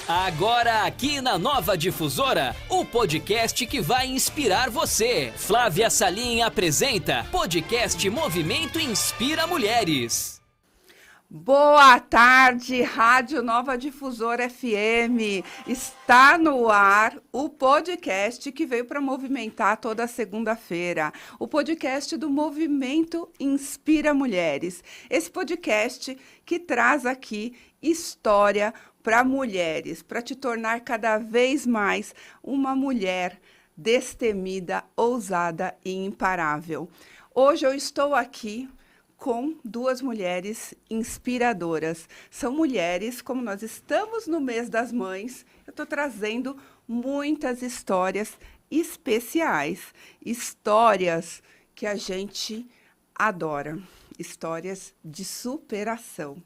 Agora aqui na Nova Difusora, o podcast que vai inspirar você. Flávia Salim apresenta podcast Movimento Inspira Mulheres. Boa tarde, Rádio Nova Difusora FM. Está no ar o podcast que veio para movimentar toda segunda-feira. O podcast do Movimento Inspira Mulheres. Esse podcast que traz aqui história para mulheres, para te tornar cada vez mais uma mulher destemida, ousada e imparável. Hoje eu estou aqui com duas mulheres inspiradoras. São mulheres, como nós estamos no mês das mães, eu estou trazendo muitas histórias especiais, histórias que a gente adora, histórias de superação.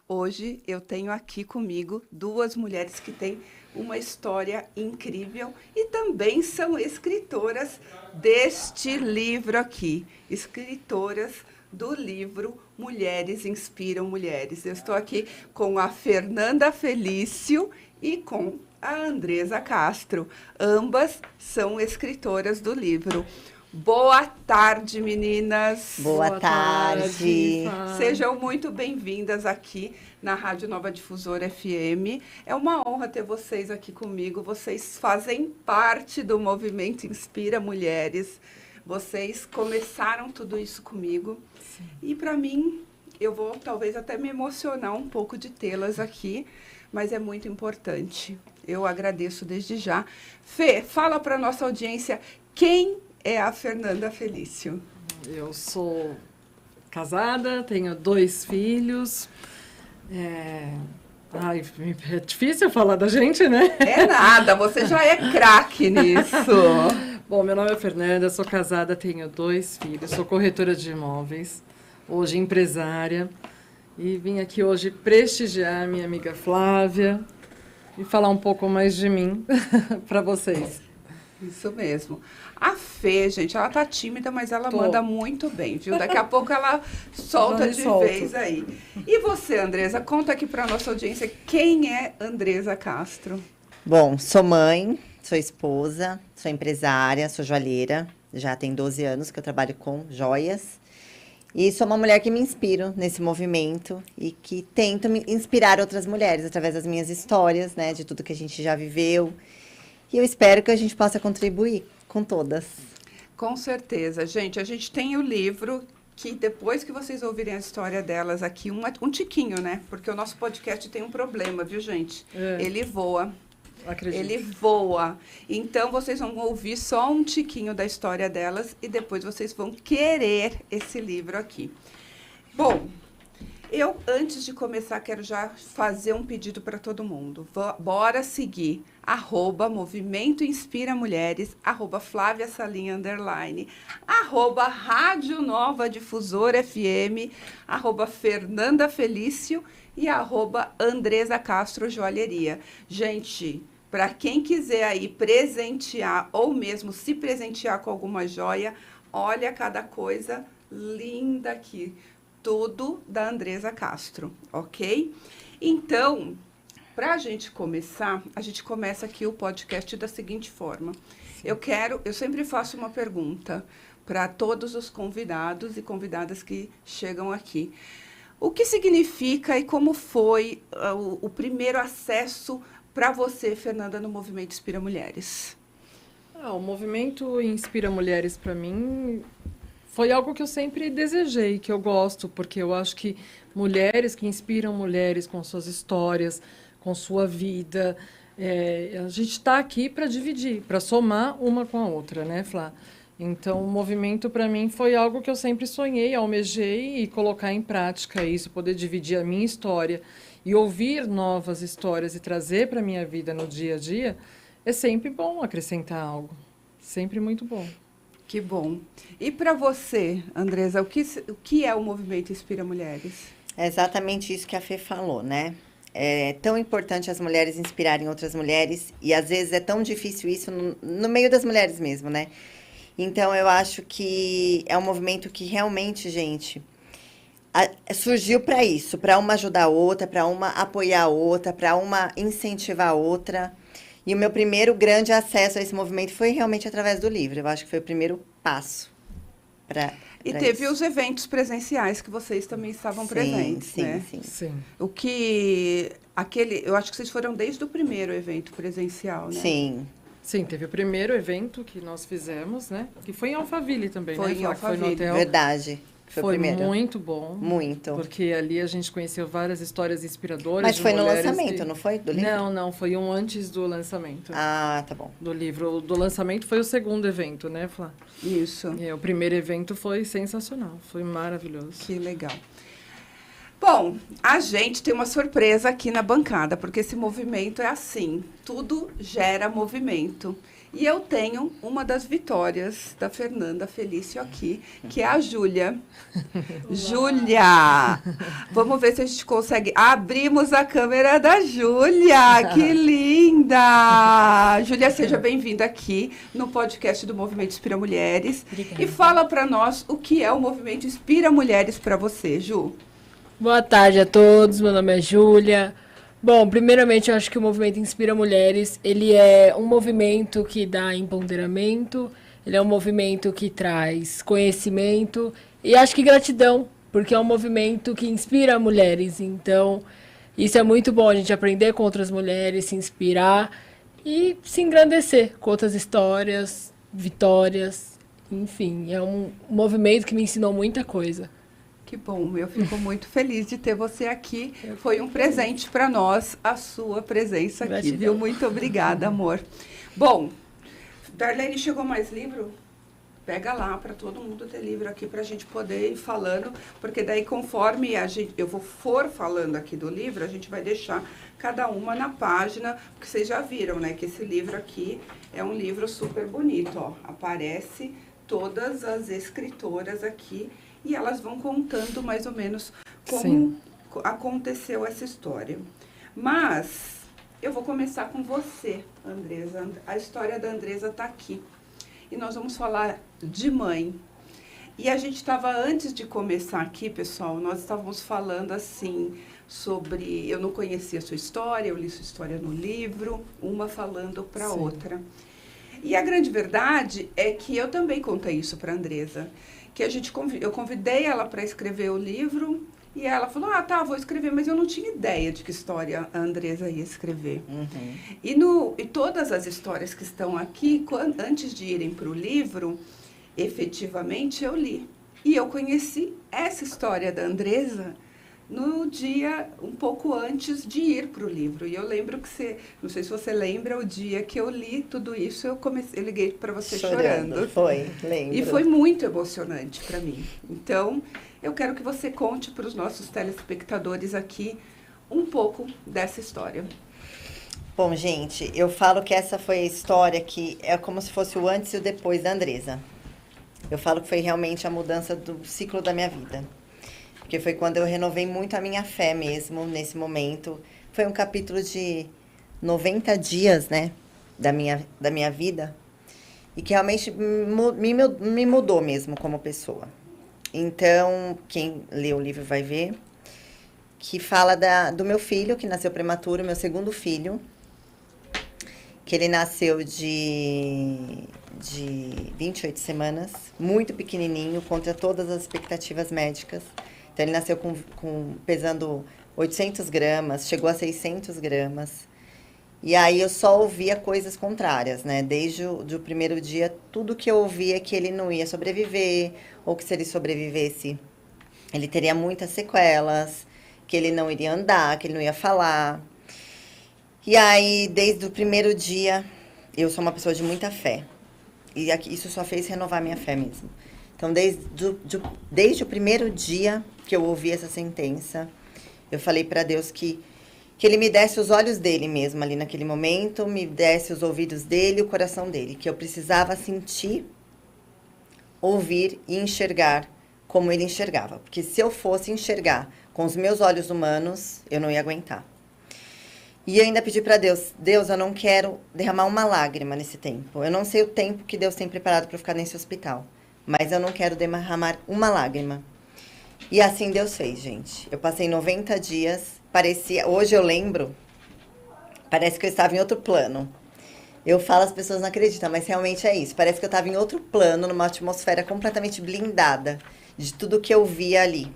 Hoje eu tenho aqui comigo duas mulheres que têm uma história incrível e também são escritoras deste livro aqui, escritoras do livro Mulheres Inspiram Mulheres. Eu estou aqui com a Fernanda Felício e com a Andresa Castro. Ambas são escritoras do livro. Boa tarde, meninas. Boa tarde. Sejam muito bem-vindas aqui na Rádio Nova Difusora FM. É uma honra ter vocês aqui comigo. Vocês fazem parte do Movimento Inspira Mulheres. Vocês começaram tudo isso comigo. Sim. E para mim, eu vou talvez até me emocionar um pouco de tê-las aqui, mas é muito importante. Eu agradeço desde já. Fê, fala para a nossa audiência quem é a Fernanda Felício. Eu sou casada, tenho 2 filhos. Ai, é difícil falar da gente, né? É nada, você já é craque nisso. Bom, meu nome é Fernanda, sou casada, tenho 2 filhos, sou corretora de imóveis, hoje empresária, e vim aqui hoje prestigiar minha amiga Flávia e falar um pouco mais de mim para vocês. Isso mesmo. A Fê, gente, ela tá tímida, mas ela manda muito bem, viu? Daqui a pouco ela solta de vez aí. E você, Andresa, conta aqui para nossa audiência quem é Andresa Castro. Bom, sou mãe, sou esposa, sou empresária, sou joalheira. Já tem 12 anos que eu trabalho com joias. E sou uma mulher que me inspiro nesse movimento e que tento me inspirar outras mulheres através das minhas histórias, né? De tudo que a gente já viveu. E eu espero que a gente possa contribuir com todas. Com certeza. Gente, a gente tem o livro que depois que vocês ouvirem a história delas aqui, um tiquinho, né? Porque o nosso podcast tem um problema, viu, gente? Ele voa. Acredito. Ele voa. Então, vocês vão ouvir só um tiquinho da história delas e depois vocês vão querer esse livro aqui. Bom, eu, antes de começar, quero já fazer um pedido para todo mundo. Bora seguir @Movimento Inspira Mulheres, @Flávia Salim _, @Rádio Nova Difusora FM, @Fernanda Felício e @Andresa Castro Joalheria. Gente, para quem quiser aí presentear ou mesmo se presentear com alguma joia, olha cada coisa linda aqui. Tudo da Andresa Castro, ok? Então, para a gente começar, a gente começa aqui o podcast da seguinte forma. Eu sempre faço uma pergunta para todos os convidados e convidadas que chegam aqui. O que significa e como foi o primeiro acesso para você, Fernanda, no Movimento Inspira Mulheres? O Movimento Inspira Mulheres, para mim, foi algo que eu sempre desejei, que eu gosto, porque eu acho que mulheres que inspiram mulheres com suas histórias, com sua vida, a gente está aqui para dividir, para somar uma com a outra, né, Flá? Então, o movimento, para mim, foi algo que eu sempre sonhei, almejei e colocar em prática isso, poder dividir a minha história e ouvir novas histórias e trazer para a minha vida no dia a dia, é sempre bom acrescentar algo, sempre muito bom. Que bom. E para você, Andresa, o que é o Movimento Inspira Mulheres? É exatamente isso que a Fê falou, né? É tão importante as mulheres inspirarem outras mulheres e às vezes é tão difícil isso no meio das mulheres mesmo, né? Então eu acho que é um movimento que realmente, gente, surgiu para isso, para uma ajudar a outra, para uma apoiar a outra, para uma incentivar a outra. E o meu primeiro grande acesso a esse movimento foi realmente através do livro. Eu acho que foi o primeiro passo para E teve os eventos presenciais que vocês também estavam presentes, sim, né? sim. O que eu acho que vocês foram desde o primeiro evento presencial, né? Sim. Sim, teve o primeiro evento que nós fizemos, né? Que foi em Alphaville também, Foi né? em Foi no Alphaville. hotel. Verdade. Foi o primeiro. Muito bom. Muito. Porque ali a gente conheceu várias histórias inspiradoras. Mas de foi no mulheres lançamento, não foi? Do livro? Não, foi um antes do lançamento. Ah, tá bom. Do livro. O do lançamento foi o segundo evento, né, Flá? Isso. O primeiro evento foi sensacional, foi maravilhoso. Que legal. Bom, a gente tem uma surpresa aqui na bancada, porque esse movimento é assim, tudo gera movimento. E eu tenho uma das vitórias da Fernanda Felício aqui, que é a Júlia. Júlia! Vamos ver se a gente consegue. Abrimos a câmera da Júlia! Que linda! Júlia, seja bem-vinda aqui no podcast do Movimento Inspira Mulheres. Obrigada. E fala para nós o que é o Movimento Inspira Mulheres para você, Ju. Boa tarde a todos, meu nome é Júlia. Bom, primeiramente eu acho que o movimento Inspira Mulheres, ele é um movimento que dá empoderamento, ele é um movimento que traz conhecimento e acho que gratidão, porque é um movimento que inspira mulheres, então isso é muito bom, a gente aprender com outras mulheres, se inspirar e se engrandecer com outras histórias, vitórias, enfim, é um movimento que me ensinou muita coisa. Que bom, eu fico muito feliz de ter você aqui. Foi um presente para nós a sua presença aqui, Gratidão. viu? Muito obrigada, amor. Bom, Darlene, chegou mais livro? Pega lá para todo mundo ter livro aqui para a gente poder ir falando, porque daí conforme eu for falando aqui do livro, a gente vai deixar cada uma na página, porque vocês já viram, né, que esse livro aqui é um livro super bonito, ó. Aparece todas as escritoras aqui e elas vão contando mais ou menos como aconteceu essa história. Mas eu vou começar com você, Andresa. A história da Andresa está aqui. E nós vamos falar de mãe. E a gente estava, antes de começar aqui, pessoal, nós estávamos falando assim sobre... Eu não conhecia a sua história, eu li sua história no livro, uma falando para a outra. E a grande verdade é que eu também contei isso para a Andresa. Que eu convidei ela para escrever o livro e ela falou, tá, vou escrever, mas eu não tinha ideia de que história a Andresa ia escrever. Uhum. E todas as histórias que estão aqui, antes de irem para o livro, efetivamente eu li. E eu conheci essa história da Andresa no dia um pouco antes de ir para o livro. E eu lembro que não sei se você lembra, o dia que eu li tudo isso, eu liguei para você chorando. Foi, lembro. E foi muito emocionante para mim. Então, eu quero que você conte para os nossos telespectadores aqui um pouco dessa história. Bom, gente, eu falo que essa foi a história que é como se fosse o antes e o depois da Andresa. Eu falo que foi realmente a mudança do ciclo da minha vida. Porque foi quando eu renovei muito a minha fé mesmo, nesse momento. Foi um capítulo de 90 dias, né, da minha vida. E que realmente me mudou mesmo como pessoa. Então, quem lê o livro vai ver. Que fala do meu filho, que nasceu prematuro, meu segundo filho. Que ele nasceu de 28 semanas, muito pequenininho, contra todas as expectativas médicas. Então, ele nasceu pesando 800 gramas, chegou a 600 gramas. E aí, eu só ouvia coisas contrárias, né? Desde o primeiro dia, tudo que eu ouvia é que ele não ia sobreviver, ou que se ele sobrevivesse, ele teria muitas sequelas, que ele não iria andar, que ele não ia falar. E aí, desde o primeiro dia, eu sou uma pessoa de muita fé. E isso só fez renovar minha fé mesmo. Então, desde o primeiro dia que eu ouvi essa sentença, eu falei para Deus que ele me desse os olhos dele mesmo ali naquele momento, me desse os ouvidos dele, o coração dele, que eu precisava sentir, ouvir e enxergar como ele enxergava. Porque se eu fosse enxergar com os meus olhos humanos, eu não ia aguentar. E eu ainda pedi para Deus, eu não quero derramar uma lágrima nesse tempo. Eu não sei o tempo que Deus tem preparado para ficar nesse hospital, mas eu não quero derramar uma lágrima. E assim Deus fez, gente. Eu passei 90 dias, parecia... Hoje eu lembro, parece que eu estava em outro plano. Eu falo, as pessoas não acreditam, mas realmente é isso. Parece que eu estava em outro plano, numa atmosfera completamente blindada de tudo que eu via ali.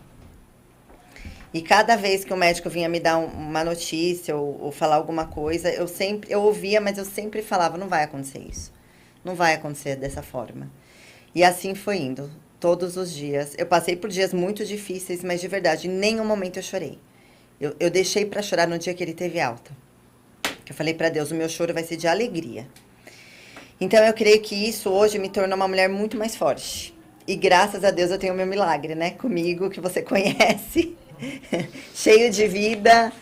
E cada vez que o médico vinha me dar uma notícia ou falar alguma coisa, eu ouvia, mas eu sempre falava, não vai acontecer isso. Não vai acontecer dessa forma. E assim foi indo, todos os dias. Eu passei por dias muito difíceis, mas de verdade, em nenhum momento eu chorei. Eu deixei para chorar no dia que ele teve alta. Eu falei para Deus, o meu choro vai ser de alegria. Então eu creio que isso hoje me tornou uma mulher muito mais forte. E graças a Deus eu tenho o meu milagre, né? Comigo, que você conhece. Cheio de vida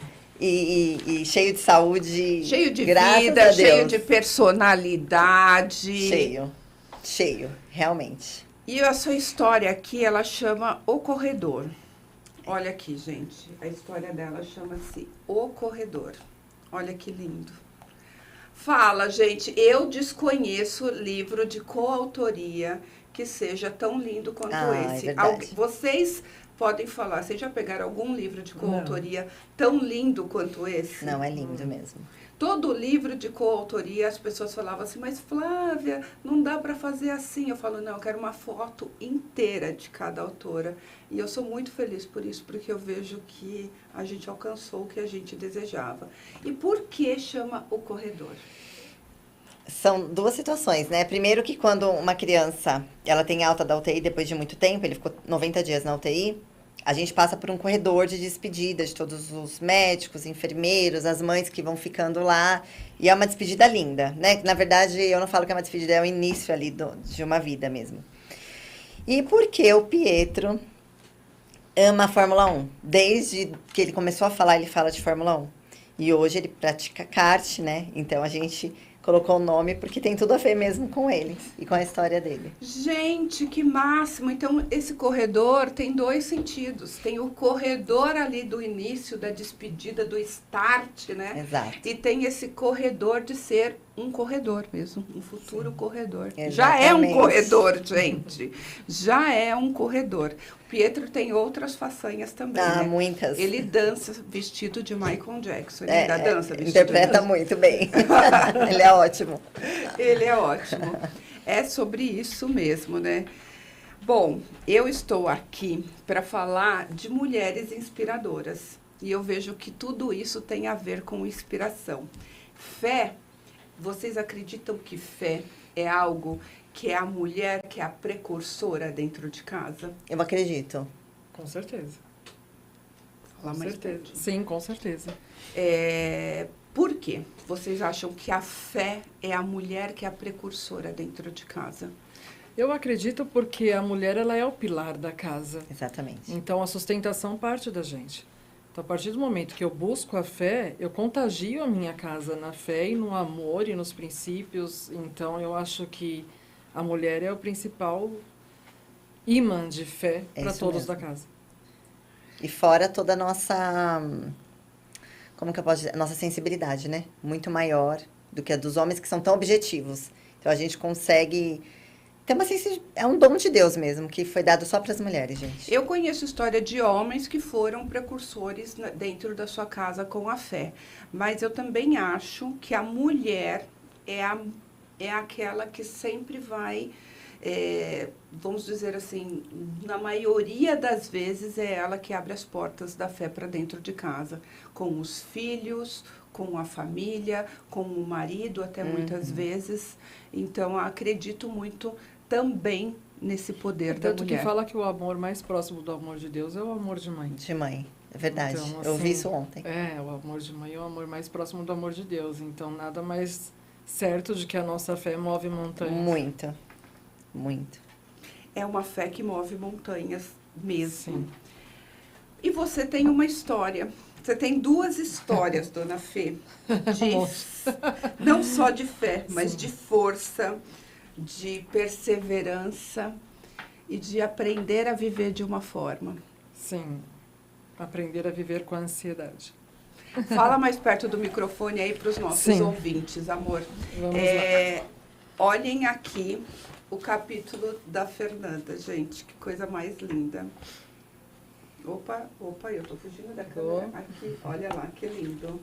e cheio de saúde. Cheio de graças vida, a cheio Deus. de personalidade. Cheio, realmente. E a sua história aqui, ela chama O Corredor. Olha aqui, gente. A história dela chama-se O Corredor. Olha que lindo. Fala, gente, eu desconheço livro de coautoria que seja tão lindo quanto esse. É verdade. Vocês podem falar, vocês já pegaram algum livro de coautoria tão lindo quanto esse? Não, é lindo mesmo. Todo livro de coautoria, as pessoas falavam assim, mas Flávia, não dá para fazer assim. Eu falo, não, eu quero uma foto inteira de cada autora. E eu sou muito feliz por isso, porque eu vejo que a gente alcançou o que a gente desejava. E por que chama O Corredor? São duas situações, né? Primeiro que quando uma criança, ela tem alta da UTI depois de muito tempo, ele ficou 90 dias na UTI, a gente passa por um corredor de despedida de todos os médicos, enfermeiros, as mães que vão ficando lá. E é uma despedida linda, né? Na verdade, eu não falo que é uma despedida, é o início ali de uma vida mesmo. E por que o Pietro ama a Fórmula 1? Desde que ele começou a falar, ele fala de Fórmula 1. E hoje ele pratica kart, né? Então a gente colocou o nome porque tem tudo a ver mesmo com ele e com a história dele. Gente, que máximo! Então, esse corredor tem dois sentidos. Tem o corredor ali do início, da despedida, do start, né? Exato. E tem esse corredor de ser um corredor mesmo, um futuro corredor. Exatamente. Já é um corredor, gente. Já é um corredor. O Pietro tem outras façanhas também, né? Muitas. Ele dança vestido de Michael Jackson. Ele ainda dança vestido interpreta de... muito bem. Ele é ótimo. Ele é ótimo. É sobre isso mesmo, né? Bom, eu estou aqui para falar de mulheres inspiradoras. E eu vejo que tudo isso tem a ver com inspiração. Fé, vocês acreditam que fé é algo que é a mulher que é a precursora dentro de casa? Eu acredito. Com certeza. Fala Com mais certeza. perto. Sim, com certeza. Por quê? Vocês acham que a fé é a mulher que é a precursora dentro de casa? Eu acredito porque a mulher ela é o pilar da casa. Exatamente. Então a sustentação parte da gente. Então, a partir do momento que eu busco a fé, eu contagio a minha casa na fé e no amor e nos princípios. Então, eu acho que a mulher é o principal imã de fé para todos da casa. E fora toda a nossa... Como que eu posso dizer? Nossa sensibilidade, né? Muito maior do que a dos homens, que são tão objetivos. Então, a gente consegue... É um dom de Deus mesmo, que foi dado só para as mulheres, gente. Eu conheço história de homens que foram precursores dentro da sua casa com a fé. Mas eu também acho que a mulher é aquela que sempre vai, vamos dizer assim, na maioria das vezes é ela que abre as portas da fé para dentro de casa. Com os filhos, com a família, com o marido até muitas vezes. Então, acredito muito também nesse poder da Tanto mulher. que fala que o amor mais próximo do amor de Deus é o amor de mãe. De mãe, é verdade. Então, Eu ouvi assim, isso ontem. o amor de mãe é o amor mais próximo do amor de Deus. Então, nada mais certo de que a nossa fé move montanhas. Muito, muito. É uma fé que move montanhas mesmo. Sim. E você tem uma história. Você tem duas histórias, dona Fê. Não só de fé, mas de força, de perseverança e de aprender a viver de uma forma. Sim. Aprender a viver com a ansiedade. Fala mais perto do microfone aí para os nossos Sim. ouvintes, amor. Vamos lá. Olhem aqui o capítulo da Fernanda, gente. Que coisa mais linda. Opa, eu tô fugindo da câmera. Aqui, olha lá, que lindo.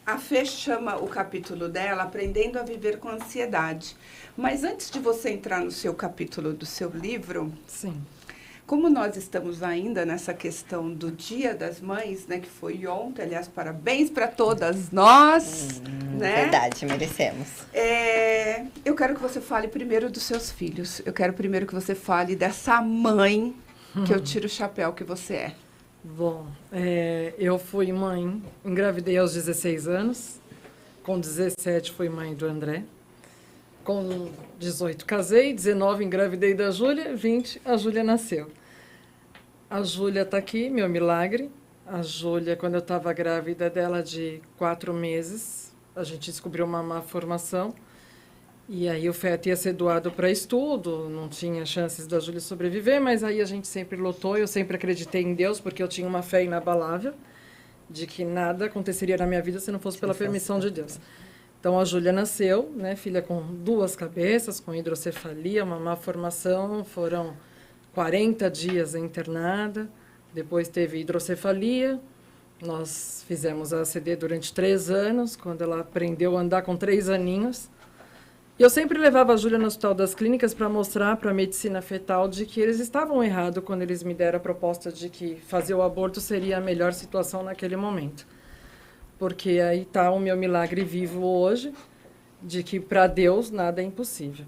A Fê chama o capítulo dela Aprendendo a Viver com Ansiedade. Mas antes de você entrar no seu capítulo do seu livro, Sim. como nós estamos ainda nessa questão do Dia das Mães, né, que foi ontem, aliás, parabéns para todas nós, né? Verdade, merecemos. Eu quero que você fale primeiro dos seus filhos. Eu quero primeiro que você fale dessa mãe que eu tiro o chapéu que você é. Bom, eu fui mãe, engravidei aos 16 anos, com 17 fui mãe do André, com 18 casei, 19 engravidei da Júlia, 20 a Júlia nasceu. A Júlia está aqui, meu milagre. A Júlia, quando eu estava grávida dela de 4 meses, a gente descobriu uma má formação. E aí o feto ia ser doado para estudo, não tinha chances da Júlia sobreviver, mas aí a gente sempre lutou, eu sempre acreditei em Deus, porque eu tinha uma fé inabalável de que nada aconteceria na minha vida se não fosse pela permissão de Deus. Então a Júlia nasceu, né, filha com 2 cabeças, com hidrocefalia, uma má formação, foram 40 dias internada, depois teve hidrocefalia, nós fizemos a ACD durante 3 anos, quando ela aprendeu a andar com 3 aninhos. Eu sempre levava a Júlia no Hospital das Clínicas para mostrar para a medicina fetal de que eles estavam errados quando eles me deram a proposta de que fazer o aborto seria a melhor situação naquele momento. Porque aí está o meu milagre vivo hoje, de que para Deus nada é impossível.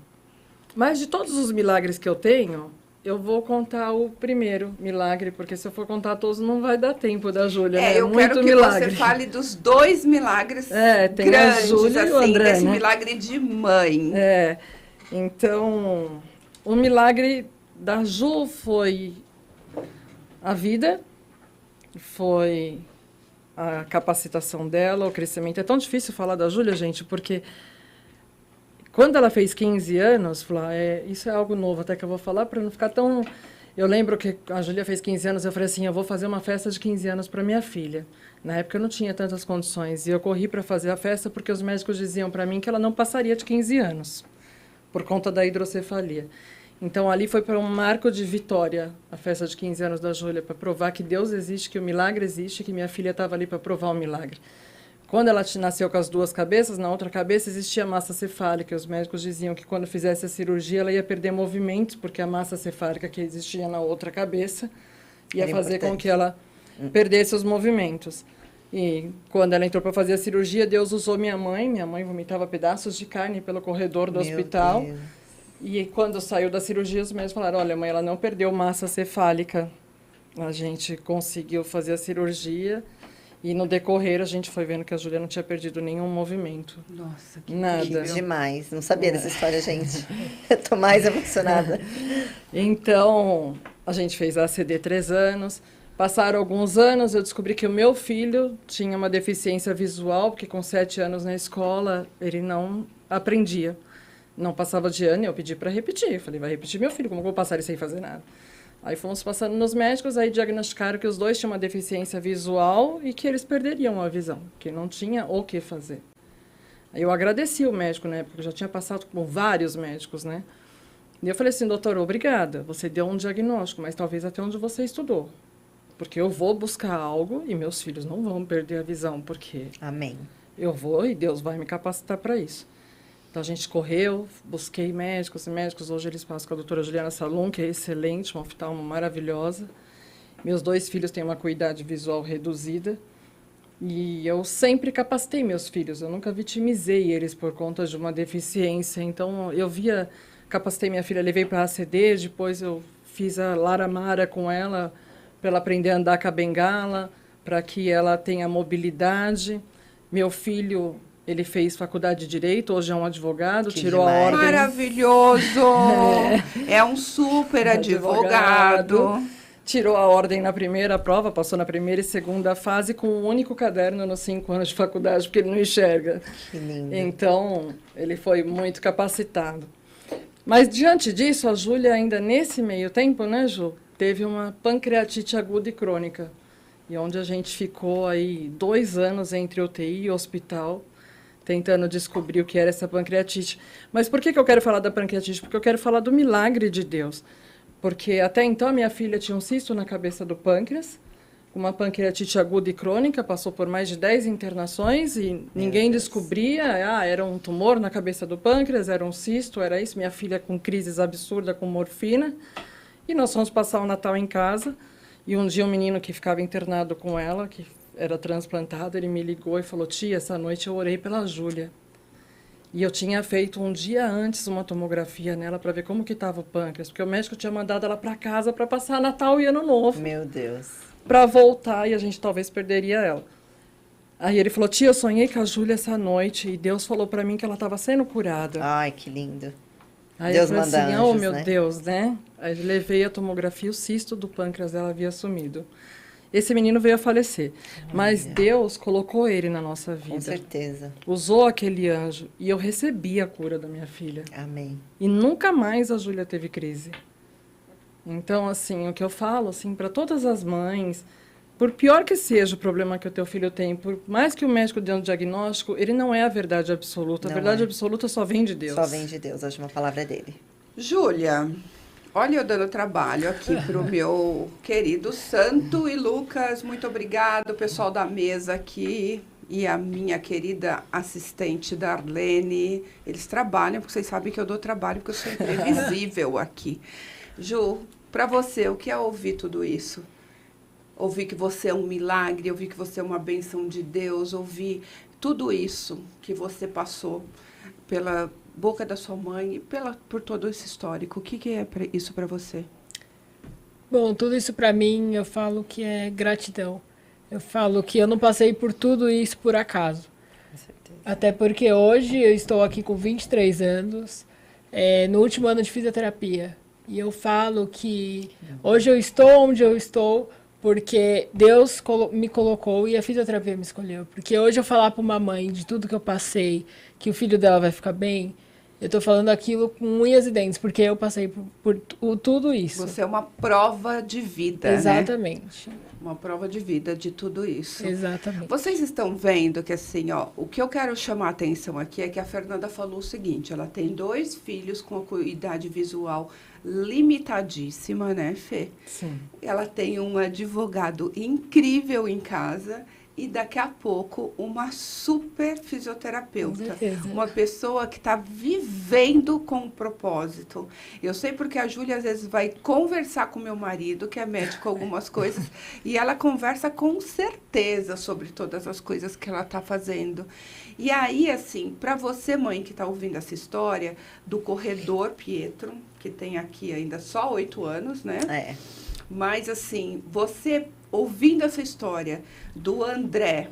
Mas de todos os milagres que eu tenho, eu vou contar o primeiro milagre, porque se eu for contar todos não vai dar tempo da Júlia, né? Eu quero que você fale dos 2 milagres tem grandes, a Júlia assim, e o André, desse né? milagre de mãe. Então, o milagre da Ju foi a vida, foi a capacitação dela, o crescimento. É tão difícil falar da Júlia, gente, porque quando ela fez 15 anos, isso é algo novo até que eu vou falar para não ficar tão... Eu lembro que a Júlia fez 15 anos, eu falei assim, eu vou fazer uma festa de 15 anos para minha filha. Na época eu não tinha tantas condições e eu corri para fazer a festa porque os médicos diziam para mim que ela não passaria de 15 anos, por conta da hidrocefalia. Então ali foi para um marco de vitória, a festa de 15 anos da Júlia, para provar que Deus existe, que o milagre existe, que minha filha estava ali para provar o milagre. Quando ela nasceu com as 2 cabeças, na outra cabeça existia massa cefálica. Os médicos diziam que quando fizesse a cirurgia ela ia perder movimentos, porque a massa cefálica que existia na outra cabeça ia fazer com que ela perdesse os movimentos. E quando ela entrou para fazer a cirurgia, Deus usou minha mãe vomitava pedaços de carne pelo corredor do hospital. Deus. E quando saiu da cirurgia, os médicos falaram, olha, mãe, ela não perdeu massa cefálica. A gente conseguiu fazer a cirurgia. E no decorrer, a gente foi vendo que a Júlia não tinha perdido nenhum movimento. Nossa, que nada. Demais. Não sabia dessa história, gente. Eu tô mais emocionada. Então, a gente fez a ACD 3 anos. Passaram alguns anos, eu descobri que o meu filho tinha uma deficiência visual, porque com 7 anos na escola, ele não aprendia. Não passava de ano, e eu pedi para repetir. Eu falei, vai repetir meu filho, como que eu vou passar ele sem fazer nada? Aí fomos passando nos médicos, aí diagnosticaram que os 2 tinham uma deficiência visual e que eles perderiam a visão, que não tinha o que fazer. Aí eu agradeci o médico na época, eu já tinha passado com vários médicos, né? E eu falei assim, doutor, obrigada, você deu um diagnóstico, mas talvez até onde você estudou. Porque eu vou buscar algo e meus filhos não vão perder a visão, porque... Amém. Eu vou e Deus vai me capacitar para isso. Então, a gente correu, busquei médicos e médicos. Hoje eles passam com a doutora Juliana Salum, que é excelente, uma oftalmo maravilhosa. Meus 2 filhos têm uma acuidade visual reduzida. E eu sempre capacitei meus filhos. Eu nunca vitimizei eles por conta de uma deficiência. Então, eu capacitei minha filha, levei para a ACD, depois eu fiz a Lara Mara com ela, para ela aprender a andar com a bengala, para que ela tenha mobilidade. Meu filho... Ele fez faculdade de Direito, hoje é um advogado, tirou a ordem... Maravilhoso! É um super advogado. Tirou a ordem na primeira prova, passou na primeira e segunda fase com um único caderno nos 5 anos de faculdade, porque ele não enxerga. Que lindo. Então, ele foi muito capacitado. Mas, diante disso, a Júlia, ainda nesse meio tempo, né, Ju, teve uma pancreatite aguda e crônica. E onde a gente ficou aí 2 anos entre UTI e hospital, tentando descobrir o que era essa pancreatite. Mas por que eu quero falar da pancreatite? Porque eu quero falar do milagre de Deus. Porque até então a minha filha tinha um cisto na cabeça do pâncreas, uma pancreatite aguda e crônica, passou por mais de 10 internações e ninguém descobria, era um tumor na cabeça do pâncreas, era um cisto, era isso. Minha filha com crises absurdas com morfina. E nós fomos passar o Natal em casa e um dia um menino que ficava internado com ela, que era transplantado, ele me ligou e falou: tia, essa noite eu orei pela Júlia. E eu tinha feito um dia antes uma tomografia nela para ver como que estava o pâncreas, porque o médico tinha mandado ela para casa para passar Natal e Ano Novo. Meu Deus. Para voltar e a gente talvez perderia ela. Aí ele falou: tia, eu sonhei com a Júlia essa noite e Deus falou para mim que ela estava sendo curada. Ai, que lindo. Aí Deus eu falei manda assim: anjos, oh meu né? Deus, né? Aí levei a tomografia, o cisto do pâncreas dela havia sumido. Esse menino veio a falecer, mas Deus colocou ele na nossa vida. Com certeza. Usou aquele anjo e eu recebi a cura da minha filha. Amém. E nunca mais a Júlia teve crise. Então, assim, o que eu falo, assim, para todas as mães, por pior que seja o problema que o teu filho tem, por mais que o médico dê um diagnóstico, ele não é a verdade absoluta. A Não verdade é. absoluta só vem de Deus. Só vem de Deus, acho uma palavra dele. Júlia, olha eu dando trabalho aqui pro meu querido Santo e Lucas. Muito obrigado, pessoal da mesa aqui. E a minha querida assistente Darlene. Eles trabalham, porque vocês sabem que eu dou trabalho, porque eu sou imprevisível aqui. Ju, para você, o que é ouvir tudo isso? Ouvir que você é um milagre, ouvir que você é uma bênção de Deus, ouvir tudo isso que você passou pela boca da sua mãe e por todo esse histórico. O que é isso para você? Bom, tudo isso para mim, eu falo que é gratidão. Eu falo que eu não passei por tudo isso por acaso. Com certeza. Até porque hoje eu estou aqui com 23 anos, no último ano de fisioterapia. E eu falo que hoje eu estou onde eu estou porque Deus me colocou e a fisioterapia me escolheu. Porque hoje eu falar para uma mãe de tudo que eu passei, que o filho dela vai ficar bem, eu estou falando aquilo com unhas e dentes, porque eu passei por tudo isso. Você é uma prova de vida, Exatamente. né? Uma prova de vida de tudo isso. Exatamente. Vocês estão vendo que, assim, ó, o que eu quero chamar a atenção aqui é que a Fernanda falou o seguinte: ela tem 2 filhos com acuidade visual limitadíssima, né, Fê? Sim. Ela tem um advogado incrível em casa e daqui a pouco uma super fisioterapeuta. Com certeza. Uma pessoa que está vivendo com um propósito. Eu sei porque a Júlia às vezes vai conversar com meu marido, que é médico, algumas coisas, e ela conversa com certeza sobre todas as coisas que ela está fazendo. E aí, assim, para você, mãe, que está ouvindo essa história do corredor Pietro, que tem aqui ainda só 8 anos, né? É. Mas, assim, você ouvindo essa história do André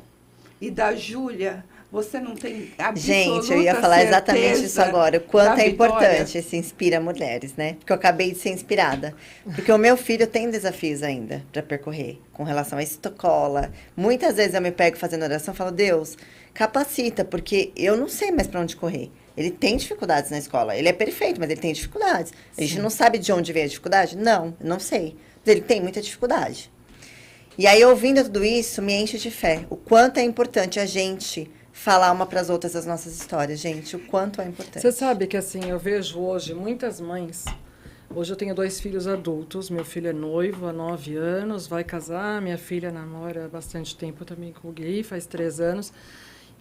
e da Júlia, você não tem absoluta Gente, eu ia falar exatamente isso certeza agora. O quanto da é vitória? importante esse Inspira Mulheres, né? Porque eu acabei de ser inspirada. Porque o meu filho tem desafios ainda para percorrer com relação à escola. Muitas vezes eu me pego fazendo oração e falo: Deus, capacita, porque eu não sei mais para onde correr. Ele tem dificuldades na escola. Ele é perfeito, mas ele tem dificuldades. A gente não sabe de onde vem a dificuldade? Não sei. Mas ele tem muita dificuldade. E aí, ouvindo tudo isso, me enche de fé. O quanto é importante a gente falar uma para as outras as nossas histórias, gente. O quanto é importante. Você sabe que, assim, eu vejo hoje muitas mães. Hoje eu tenho 2 filhos adultos. Meu filho é noivo há 9 anos, vai casar. Minha filha namora há bastante tempo também com o Gui, faz 3 anos.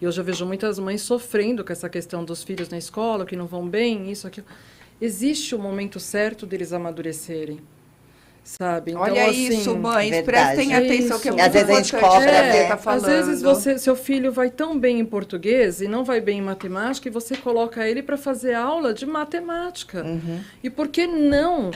E hoje eu vejo muitas mães sofrendo com essa questão dos filhos na escola, que não vão bem, isso, aquilo. Existe o momento certo deles amadurecerem, sabe? Então, Olha assim, isso, mães, verdade. prestem atenção, que é Isso. muito Às vezes a gente importante cobra, o que né? você tá falando. Às vezes seu filho vai tão bem em português e não vai bem em matemática e você coloca ele para fazer aula de matemática. E por que não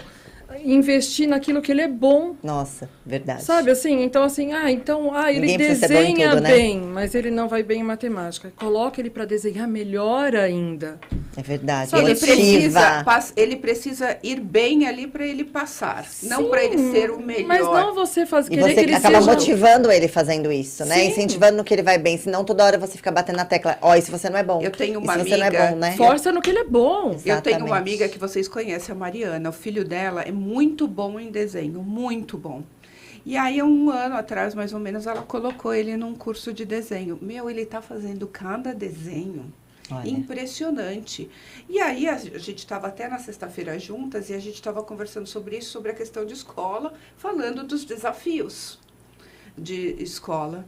investir naquilo que ele é bom? Nossa, verdade. Sabe, assim, então ele Ninguém precisa ser bom em desenha tudo, né? bem, mas ele não vai bem em matemática. Coloca ele para desenhar melhor ainda. É verdade. Sabe, Motiva. Ele precisa ir bem ali para ele passar, não Sim, para ele ser o melhor. Mas não você faz E querer que você ele acaba seja... motivando ele fazendo isso, né? Sim. Incentivando no que ele vai bem. Senão toda hora você fica batendo na tecla. Ó, isso você não é bom. Eu tenho uma isso você não é amiga- bom, né? Força no que ele é bom. Eu tenho uma Exatamente. amiga que vocês conhecem, a Mariana. O filho dela é muito bom em desenho, muito bom. E aí, 1 ano atrás, mais ou menos, ela colocou ele num curso de desenho. Meu, ele tá fazendo cada desenho. Olha. Impressionante. E aí a gente estava até na sexta-feira juntas e a gente estava conversando sobre isso, sobre a questão de escola, falando dos desafios de escola.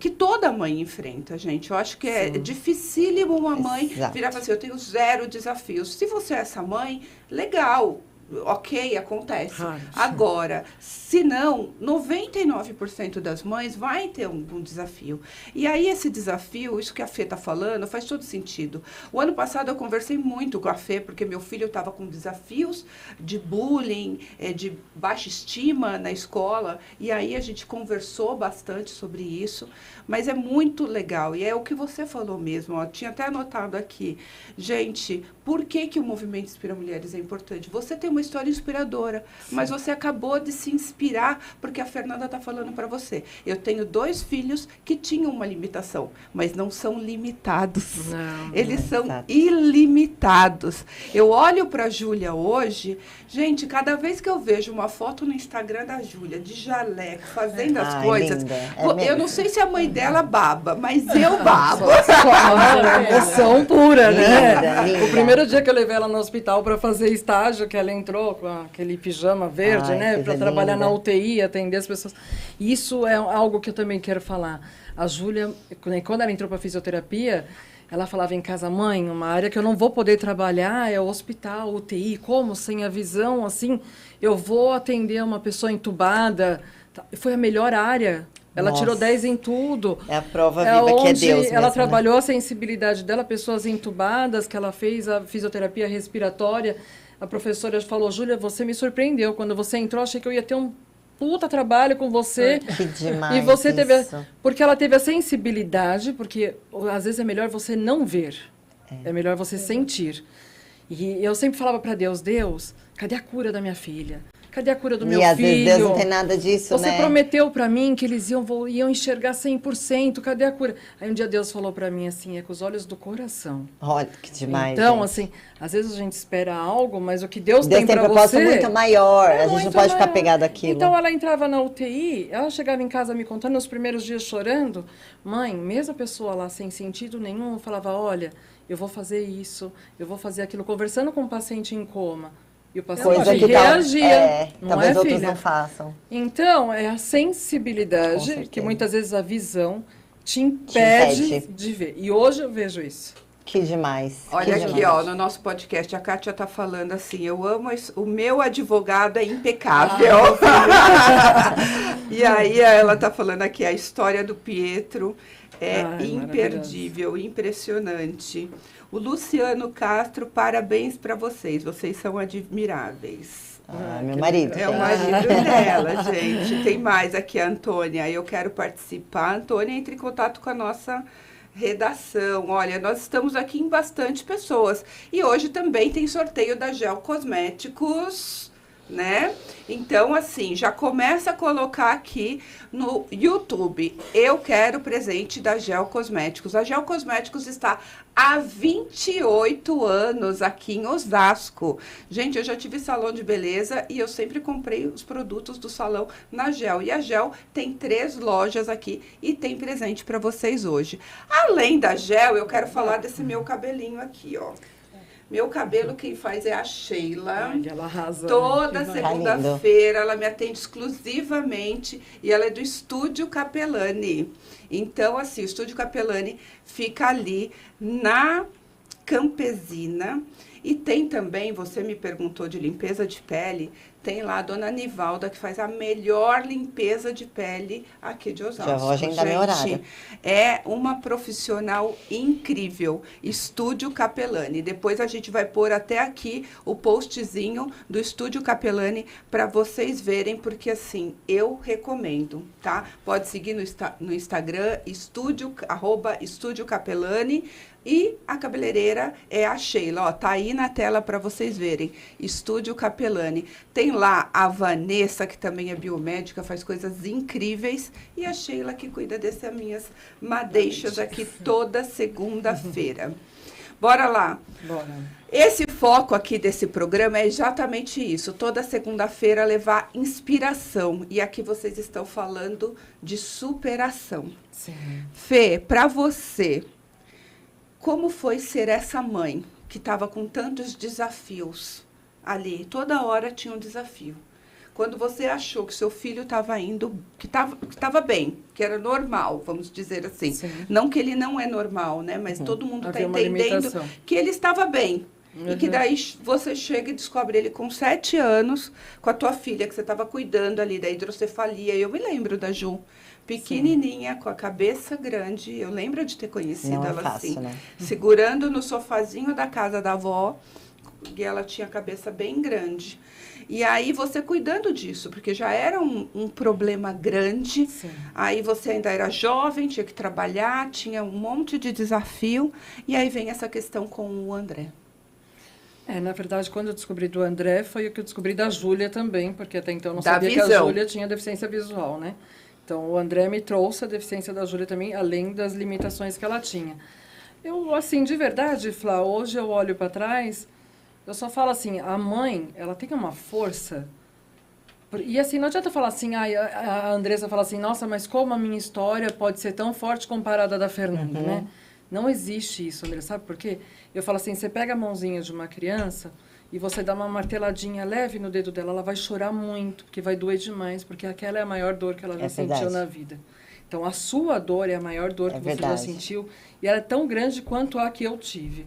Que toda mãe enfrenta, gente. Eu acho que é dificílimo uma mãe Exato. virar e falar assim, eu tenho 0 desafios. Se você é essa mãe, legal. Ok, acontece. Agora, se não, 99% das mães vai ter um desafio. E aí, esse desafio, isso que a Fê está falando, faz todo sentido. O ano passado, eu conversei muito com a Fê, porque meu filho estava com desafios de bullying, de baixa estima na escola, e aí a gente conversou bastante sobre isso, mas é muito legal. E é o que você falou mesmo, ó, tinha até anotado aqui. Gente, por que o movimento Inspira Mulheres é importante? Você tem uma história inspiradora, mas você acabou de se inspirar porque a Fernanda está falando para você. Eu tenho 2 filhos que tinham uma limitação, mas não são limitados. Não. Eles são Exato. ilimitados. Eu olho para a Júlia hoje, gente, cada vez que eu vejo uma foto no Instagram da Júlia de jaleco, fazendo as Ai, coisas, linda. eu mesmo. não sei se a mãe dela baba, mas eu babo. Emoção pura, né? Linda, linda. O primeiro dia que eu levei ela no hospital para fazer estágio, que ela entrou com aquele pijama verde, Ai, né? coisa Para trabalhar linda. na UTI, atender as pessoas. Isso é algo que eu também quero falar. A Júlia, quando ela entrou para fisioterapia, ela falava em casa, mãe, uma área que eu não vou poder trabalhar é o hospital, UTI. Como? Sem a visão, assim, eu vou atender uma pessoa entubada. Foi a melhor área. Ela Nossa. tirou 10 em tudo. É a prova viva que é onde Deus mesmo, ela né? trabalhou a sensibilidade dela, pessoas entubadas, que ela fez a fisioterapia respiratória. A professora falou, Júlia, você me surpreendeu. Quando você entrou, achei que eu ia ter um puta trabalho com você. Que demais E você teve... isso. Porque ela teve a sensibilidade, porque às vezes é melhor você não ver. É melhor você sentir. E eu sempre falava para Deus, Deus, cadê a cura da minha filha? Cadê a cura do meu E às filho? vezes Deus não tem nada disso, Você né? prometeu para mim que eles iam enxergar 100%, cadê a cura? Aí um dia Deus falou para mim assim, é com os olhos do coração. Olha, que demais, Então, gente. assim, às vezes a gente espera algo, mas o que Deus Deus tem tem para propósito você... muito maior. é A gente não muito pode ficar maior. pegado àquilo. Então, ela entrava na UTI, ela chegava em casa me contando, nos primeiros dias chorando, mãe, mesmo a pessoa lá sem sentido nenhum, falava, olha, eu vou fazer isso, eu vou fazer aquilo, conversando com um paciente em coma. E o paciente Coisa que tal- reagia, não talvez é, outros filha? não façam. Então, é a Com sensibilidade certeza. que muitas vezes a visão te impede impede. de ver. E hoje eu vejo isso. Que demais. Olha que aqui, demais. ó, no nosso podcast, a Kátia tá falando assim, eu amo o meu advogado é impecável. E aí ela tá falando aqui, a história do Pietro é Ai, imperdível, impressionante. O Luciano Castro, parabéns para vocês são admiráveis. Meu marido. É o marido dela, gente. Tem mais aqui, a Antônia. Eu quero participar. Antônia, entre em contato com a nossa redação. Olha, nós estamos aqui em bastante pessoas. E hoje também tem sorteio da Gel Cosméticos, né? Então, assim, já começa a colocar aqui no YouTube. Eu quero presente da Gel Cosméticos. A Gel Cosméticos está há 28 anos aqui em Osasco. Gente, eu já tive salão de beleza e eu sempre comprei os produtos do salão na Gel. E a Gel tem 3 lojas aqui e tem presente para vocês hoje. Além da Gel, eu quero falar desse meu cabelinho aqui, ó. Meu cabelo quem faz é a Sheila. Ai, ela arrasa. Toda né? segunda-feira ela me atende exclusivamente e ela é do Estúdio Capelani. Então, assim, o Estúdio Capelani fica ali na Campesina. E tem também, você me perguntou de limpeza de pele, tem lá a dona Nivalda, que faz a melhor limpeza de pele aqui de Osasco. Já vou agendar meu horário. É uma profissional incrível, Estúdio Capelani. Depois a gente vai pôr até aqui o postzinho do Estúdio Capelani para vocês verem, porque assim, eu recomendo, tá? Pode seguir no Instagram, @Estúdio Capelani. E a cabeleireira é a Sheila, ó, tá aí na tela para vocês verem. Estúdio Capelani. Tem lá a Vanessa, que também é biomédica, faz coisas incríveis. E a Sheila, que cuida dessas minhas madeixas aqui toda segunda-feira. Bora lá. Bora. Esse foco aqui desse programa é exatamente isso. Toda segunda-feira levar inspiração. E aqui vocês estão falando de superação. Sim. Fê, para você... como foi ser essa mãe que estava com tantos desafios ali? Toda hora tinha um desafio. Quando você achou que seu filho estava indo, que estava bem, que era normal, vamos dizer assim. Sim. Não que ele não é normal, né? Mas todo mundo está Havia uma entendendo limitação. que ele estava bem. E que daí você chega e descobre ele com 7 anos, com a tua filha, que você estava cuidando ali da hidrocefalia. Eu me lembro da Ju, pequenininha, com a cabeça grande. Eu lembro de ter conhecido Não é ela fácil, assim, né? segurando no sofazinho da casa da avó, e ela tinha a cabeça bem grande. E aí você cuidando disso, porque já era um problema grande. Sim. Aí você ainda era jovem, tinha que trabalhar, tinha um monte de desafio. E aí vem essa questão com o André. Na verdade, quando eu descobri do André, foi o que eu descobri da Júlia também, porque até então eu não Da sabia que a visão. Júlia tinha deficiência visual, né? Então, o André me trouxe a deficiência da Júlia também, além das limitações que ela tinha. Eu, assim, de verdade, Flá, hoje eu olho para trás, eu só falo assim, a mãe, ela tem uma força. E assim, não adianta falar assim, a Andressa fala assim, nossa, mas como a minha história pode ser tão forte comparada à da Fernanda, né? Não existe isso, André, sabe por quê? Eu falo assim, você pega a mãozinha de uma criança e você dá uma marteladinha leve no dedo dela, ela vai chorar muito, porque vai doer demais, porque aquela é a maior dor que ela já sentiu verdade. na vida. Então, a sua dor é a maior dor que você já verdade. sentiu, e ela é tão grande quanto a que eu tive,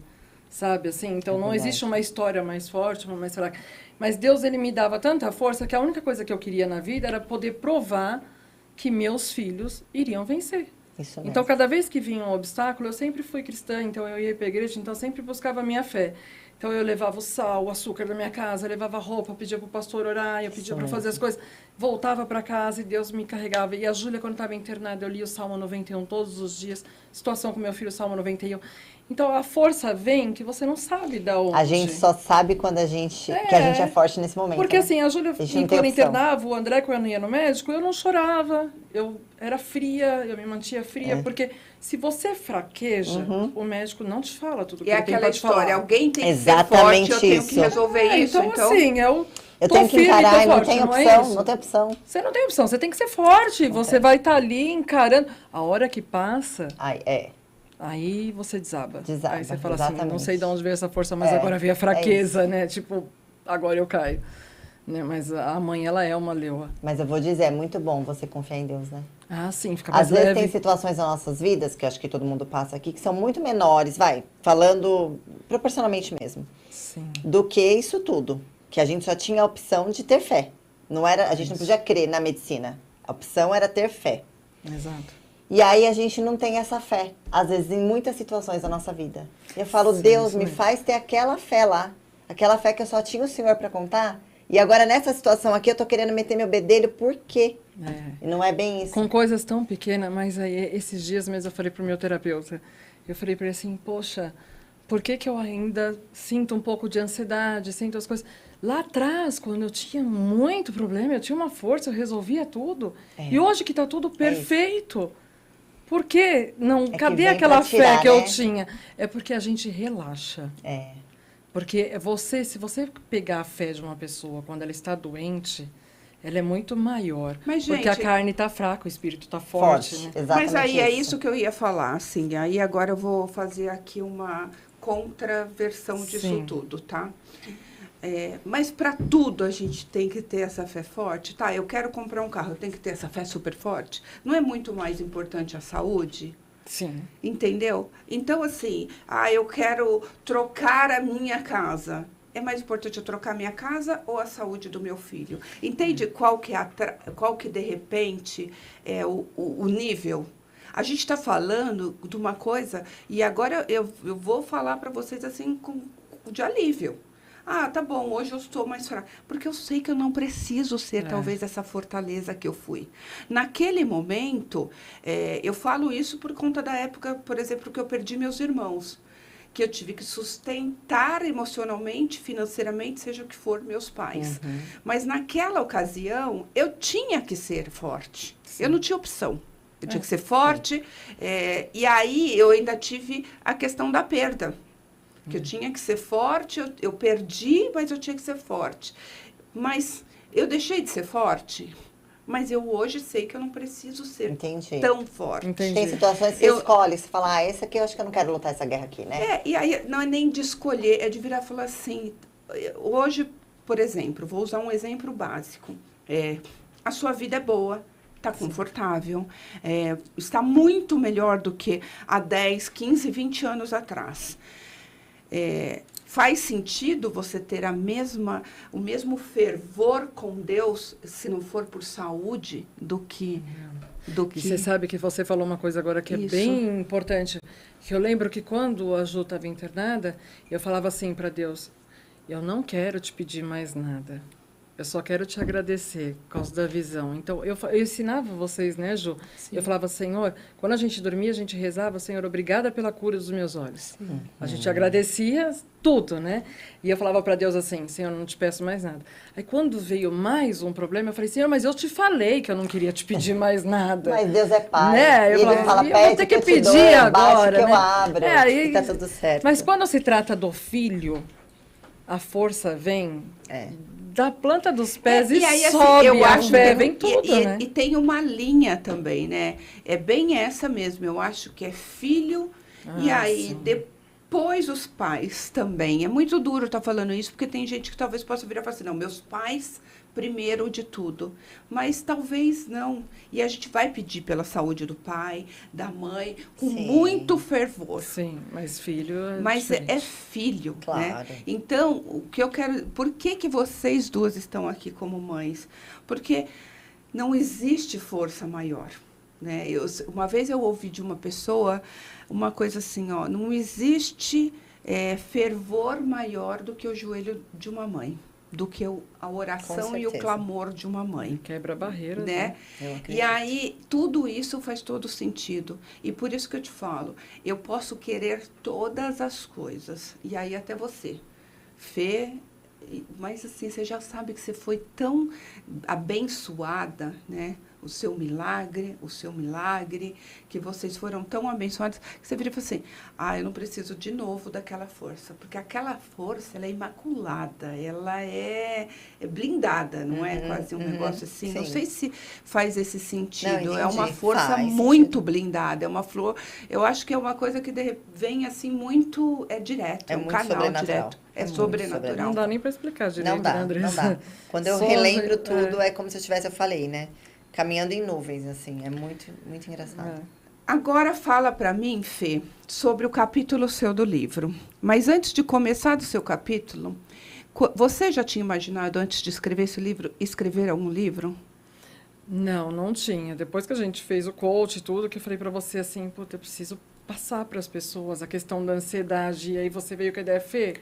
sabe? Assim, então, não verdade. existe uma história mais forte, uma mais fraca. Mas Deus, ele me dava tanta força que a única coisa que eu queria na vida era poder provar que meus filhos iriam vencer. Isso mesmo. Então, cada vez que vinha um obstáculo, eu sempre fui cristã, então eu ia para a igreja, então eu sempre buscava a minha fé. Então, eu levava o sal, o açúcar da minha casa, levava roupa, pedia para o pastor orar, eu pedia para fazer as coisas. Voltava para casa e Deus me carregava. E a Júlia, quando estava internada, eu lia o Salmo 91 todos os dias. Situação com meu filho, Salmo 91. Então, a força vem que você não sabe de onde. A gente só sabe quando que a gente é forte nesse momento. Porque né? assim, a Júlia, A gente não tem quando opção. internava, o André, quando ia no médico, eu não chorava. Eu era fria, eu me mantinha fria. Porque se você fraqueja, o médico não te fala tudo que E ele tem aquela pra te falar. história, alguém tem que ser Exatamente forte, eu tenho que isso. resolver isso. Então, assim, eu Eu tô tenho que firme, encarar, tô e não forte, tem é opção, isso? não tem opção. Você não tem opção, você tem que ser forte. Você vai estar ali encarando. A hora que passa, Ai, aí você desaba. Desaba, Aí você fala assim, não exatamente. sei de onde veio essa força, mas agora veio a fraqueza, né? Tipo, agora eu caio. Né? Mas a mãe, ela é uma leoa. Mas eu vou dizer, é muito bom você confiar em Deus, né? Ah, sim, fica mais Às vezes leve. tem situações nas nossas vidas, que eu acho que todo mundo passa aqui, que são muito menores, falando proporcionalmente mesmo, Sim. do que isso tudo. Que a gente só tinha a opção de ter fé. A gente não podia crer na medicina. A opção era ter fé. Exato. E aí a gente não tem essa fé, às vezes, em muitas situações da nossa vida. Eu falo, Sim, Deus, isso me mesmo. faz ter aquela fé lá. Aquela fé que eu só tinha o Senhor para contar. E agora, nessa situação aqui, eu tô querendo meter meu bedelho, por quê? E não é bem isso. Com coisas tão pequenas, mas aí esses dias mesmo eu falei pro meu terapeuta, eu falei para ele assim, poxa, por que eu ainda sinto um pouco de ansiedade, sinto as coisas... Lá atrás, quando eu tinha muito problema, eu tinha uma força, eu resolvia tudo. E hoje que tá tudo perfeito, por que não? que Cadê vem aquela pra tirar, fé que eu né? tinha? É porque a gente relaxa. É. Porque se você pegar a fé de uma pessoa quando ela está doente, ela é muito maior. Mas, porque a gente, carne está fraca, o espírito está forte, né? Exatamente Mas aí é isso que eu ia falar, assim. Aí agora eu vou fazer aqui uma contraversão disso Sim. tudo, tá? Mas para tudo a gente tem que ter essa fé forte, tá? Eu quero comprar um carro, eu tenho que ter essa fé super forte. Não é muito mais importante a saúde? Sim. Entendeu? Então, assim, eu quero trocar a minha casa. É mais importante eu trocar a minha casa ou a saúde do meu filho? Entende qual que de repente é o nível? A gente está falando de uma coisa, e agora eu vou falar para vocês assim de alívio. Ah, tá bom, hoje eu estou mais fraca. Porque eu sei que eu não preciso ser, talvez, essa fortaleza que eu fui. Naquele momento, eu falo isso por conta da época, por exemplo, que eu perdi meus irmãos. Que eu tive que sustentar emocionalmente, financeiramente, seja o que for, meus pais. Mas naquela ocasião, eu tinha que ser forte. Sim. Eu não tinha opção. Eu tinha que ser forte. E aí, eu ainda tive a questão da perda. Que eu tinha que ser forte, eu perdi, mas eu tinha que ser forte. Mas eu deixei de ser forte? mas eu hoje sei que eu não preciso ser Entendi. tão forte. Entendi. Tem situações que você escolhe, você fala, esse aqui eu acho que eu não quero lutar essa guerra aqui, né? E aí não é nem de escolher, é de virar e falar assim, hoje, por exemplo, vou usar um exemplo básico. A sua vida é boa, está confortável, está muito melhor do que há 10, 15, 20 anos atrás. Faz sentido você ter o mesmo fervor com Deus, se não for por saúde, do que... E você sabe que você falou uma coisa agora que é bem importante. Que eu lembro que quando a Ju estava internada, eu falava assim para Deus, eu não quero te pedir mais nada. Eu só quero te agradecer por causa da visão. Então, eu ensinava vocês, né, Ju? Sim. Eu falava, Senhor, quando a gente dormia, a gente rezava, Senhor, obrigada pela cura dos meus olhos. Sim. A gente agradecia tudo, né? E eu falava para Deus assim, Senhor, não te peço mais nada. Aí, quando veio mais um problema, eu falei, Senhor, mas eu te falei que eu não queria te pedir mais nada. Mas Deus é pai. Né? Ele fala, eu vou ter que pedir dou, agora, que né? eu abro, e tá tudo certo. Mas quando se trata do filho, a força vem... da planta dos pés e aí, sobe, eu acho que vem tudo, né? E tem uma linha também, né? É bem essa mesmo, eu acho que é filho, e aí depois os pais também. É muito duro estar falando isso, porque tem gente que talvez possa virar e falar assim, não, meus pais primeiro de tudo, mas talvez não. E a gente vai pedir pela saúde do pai, da mãe, com muito fervor. Sim, mas filho Mas é filho, claro, né? Então, o que eu quero... Por que vocês duas estão aqui como mães? Porque não existe força maior, né? Uma vez eu ouvi de uma pessoa uma coisa assim, ó, não existe fervor maior do que o joelho de uma mãe, do que a oração e o clamor de uma mãe. Quebra a barreira, né? E aí, tudo isso faz todo sentido. E por isso que eu te falo, eu posso querer todas as coisas. E aí, até você. Fê, mas assim, você já sabe que você foi tão abençoada, né? O seu milagre, que vocês foram tão abençoados, que você vira e fala assim, eu não preciso de novo daquela força, porque aquela força, ela é imaculada, ela é blindada, não é quase um negócio assim, sim. Não sei se faz esse sentido, não, é uma força muito blindada, é uma flor, eu acho que é uma coisa que vem assim muito, direto, é um canal direto. É sobrenatural. Não dá nem para explicar direito, não dá, né, Andressa? Não dá. Quando eu relembro tudo, é como se eu falei, né? Caminhando em nuvens, assim, é muito, muito engraçado. Agora fala para mim, Fê, sobre o capítulo seu do livro. Mas antes de começar do seu capítulo, você já tinha imaginado, antes de escrever esse livro, escrever algum livro? Não tinha. Depois que a gente fez o coach e tudo, que eu falei para você assim, eu preciso passar para as pessoas a questão da ansiedade. E aí você veio com a ideia, Fê,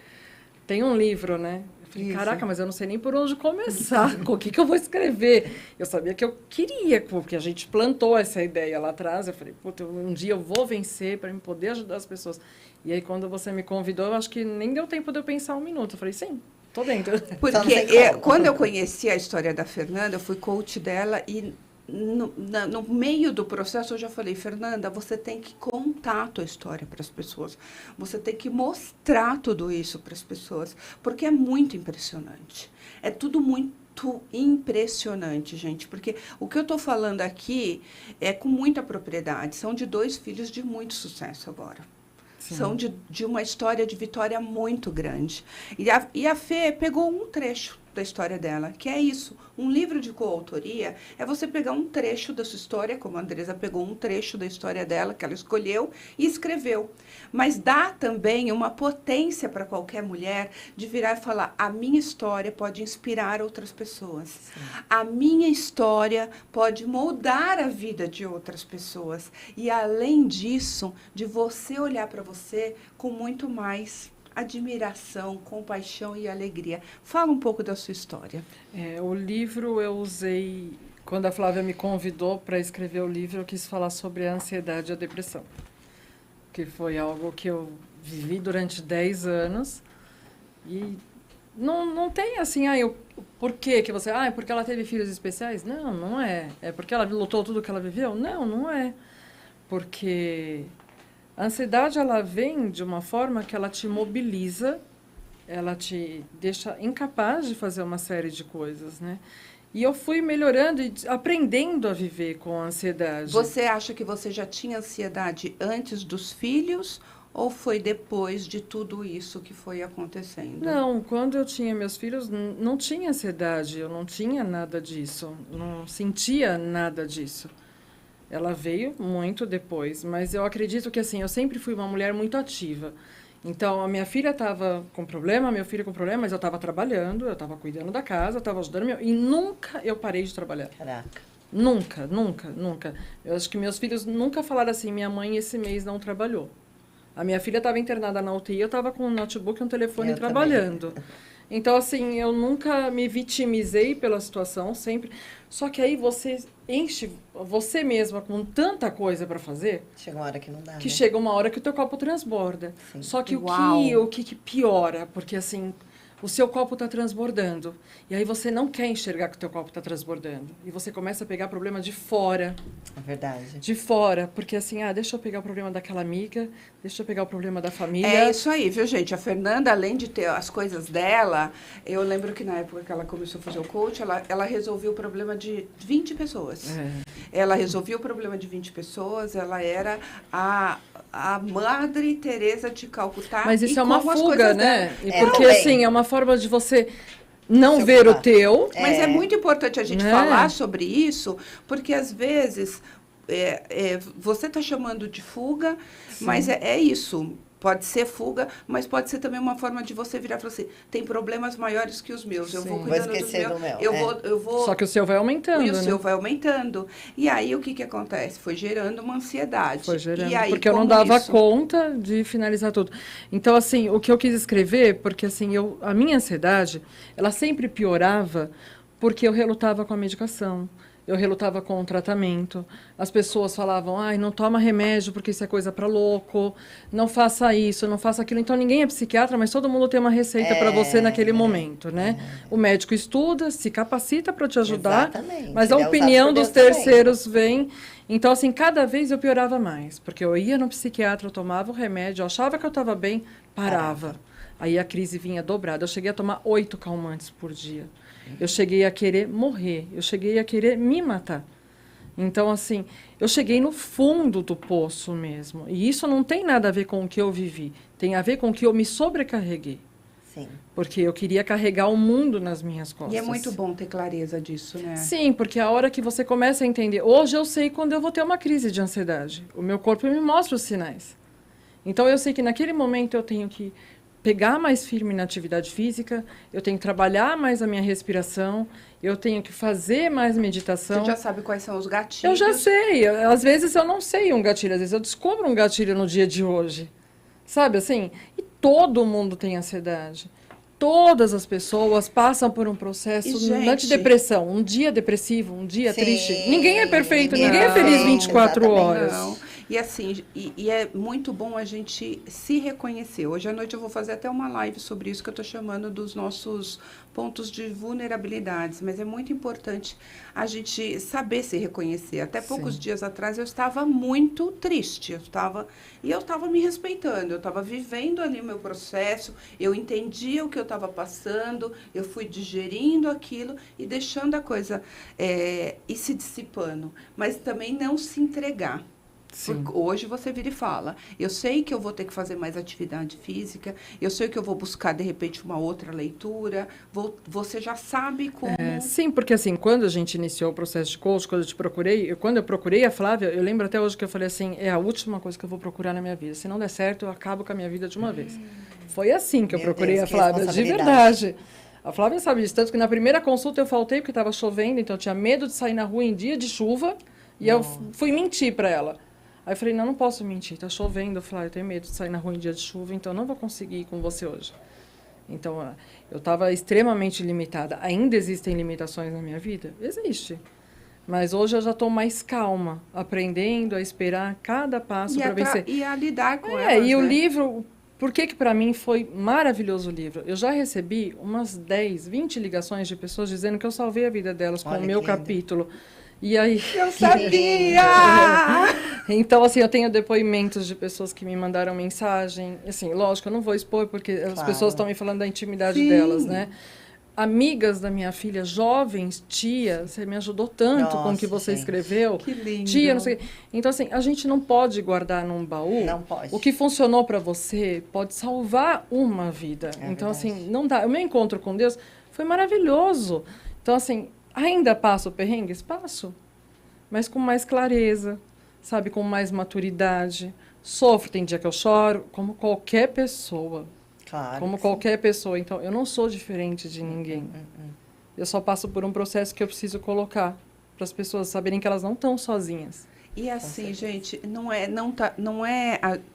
tem um livro, né? Eu falei, caraca, mas eu não sei nem por onde começar. O que eu vou escrever? Eu sabia que eu queria, porque a gente plantou essa ideia lá atrás. Eu falei, um dia eu vou vencer para me poder ajudar as pessoas. E aí, quando você me convidou, eu acho que nem deu tempo de eu pensar um minuto. Eu falei, sim, tô dentro. Porque quando eu conheci a história da Fernanda, eu fui coach dela e no meio do processo eu já falei, Fernanda, você tem que contar a tua história para as pessoas. Você tem que mostrar tudo isso para as pessoas, porque é muito impressionante. É tudo muito impressionante, gente, porque o que eu estou falando aqui é com muita propriedade. São de 2 filhos de muito sucesso agora. Sim. São de uma história de vitória muito grande. E a Fê pegou um trecho da história dela, que é isso. Um livro de coautoria é você pegar um trecho da sua história, como a Andresa pegou um trecho da história dela, que ela escolheu, e escreveu. Mas dá também uma potência para qualquer mulher de virar e falar, a minha história pode inspirar outras pessoas. Sim. A minha história pode moldar a vida de outras pessoas. E, além disso, de você olhar para você com muito mais admiração, compaixão e alegria. Fala um pouco da sua história. O livro eu usei... Quando a Flávia me convidou para escrever o livro, eu quis falar sobre a ansiedade e a depressão. Que foi algo que eu vivi durante 10 anos. E não tem assim... por quê que você... é porque ela teve filhos especiais? Não é. É porque ela lutou tudo que ela viveu? Não é. Porque... a ansiedade, ela vem de uma forma que ela te mobiliza, ela te deixa incapaz de fazer uma série de coisas, né? E eu fui melhorando e aprendendo a viver com a ansiedade. Você acha que você já tinha ansiedade antes dos filhos ou foi depois de tudo isso que foi acontecendo? Não, quando eu tinha meus filhos, não tinha ansiedade, eu não tinha nada disso, não sentia nada disso. Ela veio muito depois, mas eu acredito que, assim, eu sempre fui uma mulher muito ativa. Então, a minha filha estava com problema, meu filho com problema, mas eu estava trabalhando, eu estava cuidando da casa, eu estava ajudando e nunca eu parei de trabalhar. Caraca. Nunca, nunca, nunca. Eu acho que meus filhos nunca falaram assim, minha mãe esse mês não trabalhou. A minha filha estava internada na UTI, eu estava com um notebook e um telefone trabalhando. Então, assim, eu nunca me vitimizei pela situação, sempre. Só que aí você enche você mesma com tanta coisa para fazer. Chega uma hora que não dá, Que né? chega uma hora que o teu copo transborda. Sim. Só que Uau. o que piora? Porque, assim, o seu copo está transbordando. E aí você não quer enxergar que o teu copo está transbordando. E você começa a pegar problema de fora. É verdade. De fora. Porque, assim, deixa eu pegar o problema daquela amiga, deixa eu pegar o problema da família. É isso aí, viu, gente? A Fernanda, além de ter as coisas dela, eu lembro que na época que ela começou a fazer o coach, ela resolveu o problema de 20 pessoas. Ela resolveu o problema de 20 pessoas, ela era a Madre Teresa de Calcutá. Mas isso e é uma com as fuga, coisas né? dela. E É, porque, também. assim, é uma forma de você não Se ver o ocupar. teu. Mas é muito importante a gente Né? falar sobre isso, porque às vezes você está chamando de fuga, mas é isso. Pode ser fuga, mas pode ser também uma forma de você virar e falar assim, tem problemas maiores que os meus, eu vou Sim. cuidando Vou dos esquecer meus, do meu, eu vou Só que o seu vai aumentando, e o né? seu vai aumentando. E aí, o que que acontece? Foi gerando uma ansiedade. Foi gerando, E aí, porque eu não como dava isso? conta de finalizar tudo. Então, assim, o que eu quis escrever, porque assim, a minha ansiedade, ela sempre piorava porque eu relutava com a medicação, eu relutava com o tratamento. As pessoas falavam, ai, não toma remédio porque isso é coisa para louco, não faça isso, não faça aquilo. Então, ninguém é psiquiatra, mas todo mundo tem uma receita para você naquele momento, né? O médico estuda, se capacita para te ajudar, Exatamente. mas a Ele é usado opinião por dos Deus também. terceiros vem. Então, assim, cada vez eu piorava mais, porque eu ia no psiquiatra, eu tomava o remédio, eu achava que eu estava bem, parava. Aí a crise vinha dobrada. Eu cheguei a tomar 8 calmantes por dia. Eu cheguei a querer morrer, eu cheguei a querer me matar. Então, assim, eu cheguei no fundo do poço mesmo. E isso não tem nada a ver com o que eu vivi, tem a ver com o que eu me sobrecarreguei. Sim. Porque eu queria carregar o mundo nas minhas costas. E é muito bom ter clareza disso, né? Sim, porque a hora que você começa a entender... Hoje eu sei quando eu vou ter uma crise de ansiedade. O meu corpo me mostra os sinais. Então, eu sei que naquele momento eu tenho que pegar mais firme na atividade física, eu tenho que trabalhar mais a minha respiração, eu tenho que fazer mais meditação. Você já sabe quais são os gatilhos. Eu já sei. Às vezes eu não sei um gatilho, às vezes eu descubro um gatilho no dia de hoje. Sabe assim? E todo mundo tem ansiedade. Todas as pessoas passam por um processo E, gente, antidepressão. Um dia depressivo, um dia Sim, triste. Ninguém é perfeito, ninguém ninguém é é feliz perfeito, 24 exatamente. horas. Não. E assim, e é muito bom a gente se reconhecer. Hoje à noite eu vou fazer até uma live sobre isso que eu estou chamando dos nossos pontos de vulnerabilidades. Mas é muito importante a gente saber se reconhecer. Até poucos dias atrás eu estava muito triste. Eu estava me respeitando. Eu estava vivendo ali o meu processo. Eu entendia o que eu estava passando. Eu fui digerindo aquilo e deixando a coisa ir se dissipando. Mas também não se entregar. Sim. Porque hoje você vira e fala, eu sei que eu vou ter que fazer mais atividade física, eu sei que eu vou buscar, de repente, uma outra leitura, você já sabe como... Sim, porque assim, quando a gente iniciou o processo de coach, quando eu procurei a Flávia, eu lembro até hoje que eu falei assim, é a última coisa que eu vou procurar na minha vida. Se não der certo, eu acabo com a minha vida de uma vez. Foi assim que eu Meu procurei Deus, a que Flávia, de responsabilidade. verdade. A Flávia sabe disso, tanto que na primeira consulta eu faltei porque estava chovendo, então eu tinha medo de sair na rua em dia de chuva, e eu fui mentir para ela. Aí eu falei, não posso mentir, tá chovendo. Eu falei, eu tenho medo de sair na rua em dia de chuva, então eu não vou conseguir ir com você hoje. Então, eu estava extremamente limitada. Ainda existem limitações na minha vida? Existe. Mas hoje eu já estou mais calma, aprendendo a esperar cada passo para vencer. E a lidar com elas, E o né? livro, por que para mim foi maravilhoso o livro? Eu já recebi umas 10, 20 ligações de pessoas dizendo que eu salvei a vida delas com Olha o meu que lindo. capítulo. E aí... Eu sabia! Então, assim, eu tenho depoimentos de pessoas que me mandaram mensagem. Assim, lógico, eu não vou expor, porque as Claro. pessoas estão me falando da intimidade Sim. delas, né? amigas da minha filha, jovens, tia, você me ajudou tanto com o que Nossa, você gente. escreveu. Que lindo. Tia, não sei o quê. Então, assim, a gente não pode guardar num baú. Não pode. O que funcionou para você pode salvar uma vida. É Então, verdade. assim, não dá. O meu encontro com Deus foi maravilhoso. Então, assim, ainda passo perrengues? Passo. Mas com mais clareza, sabe? Com mais maturidade. Sofro, tem dia que eu choro, como qualquer pessoa. Claro. Como que qualquer pessoa. Então, eu não sou diferente de ninguém. Eu só passo por um processo que eu preciso colocar para as pessoas saberem que elas não estão sozinhas. E assim, gente,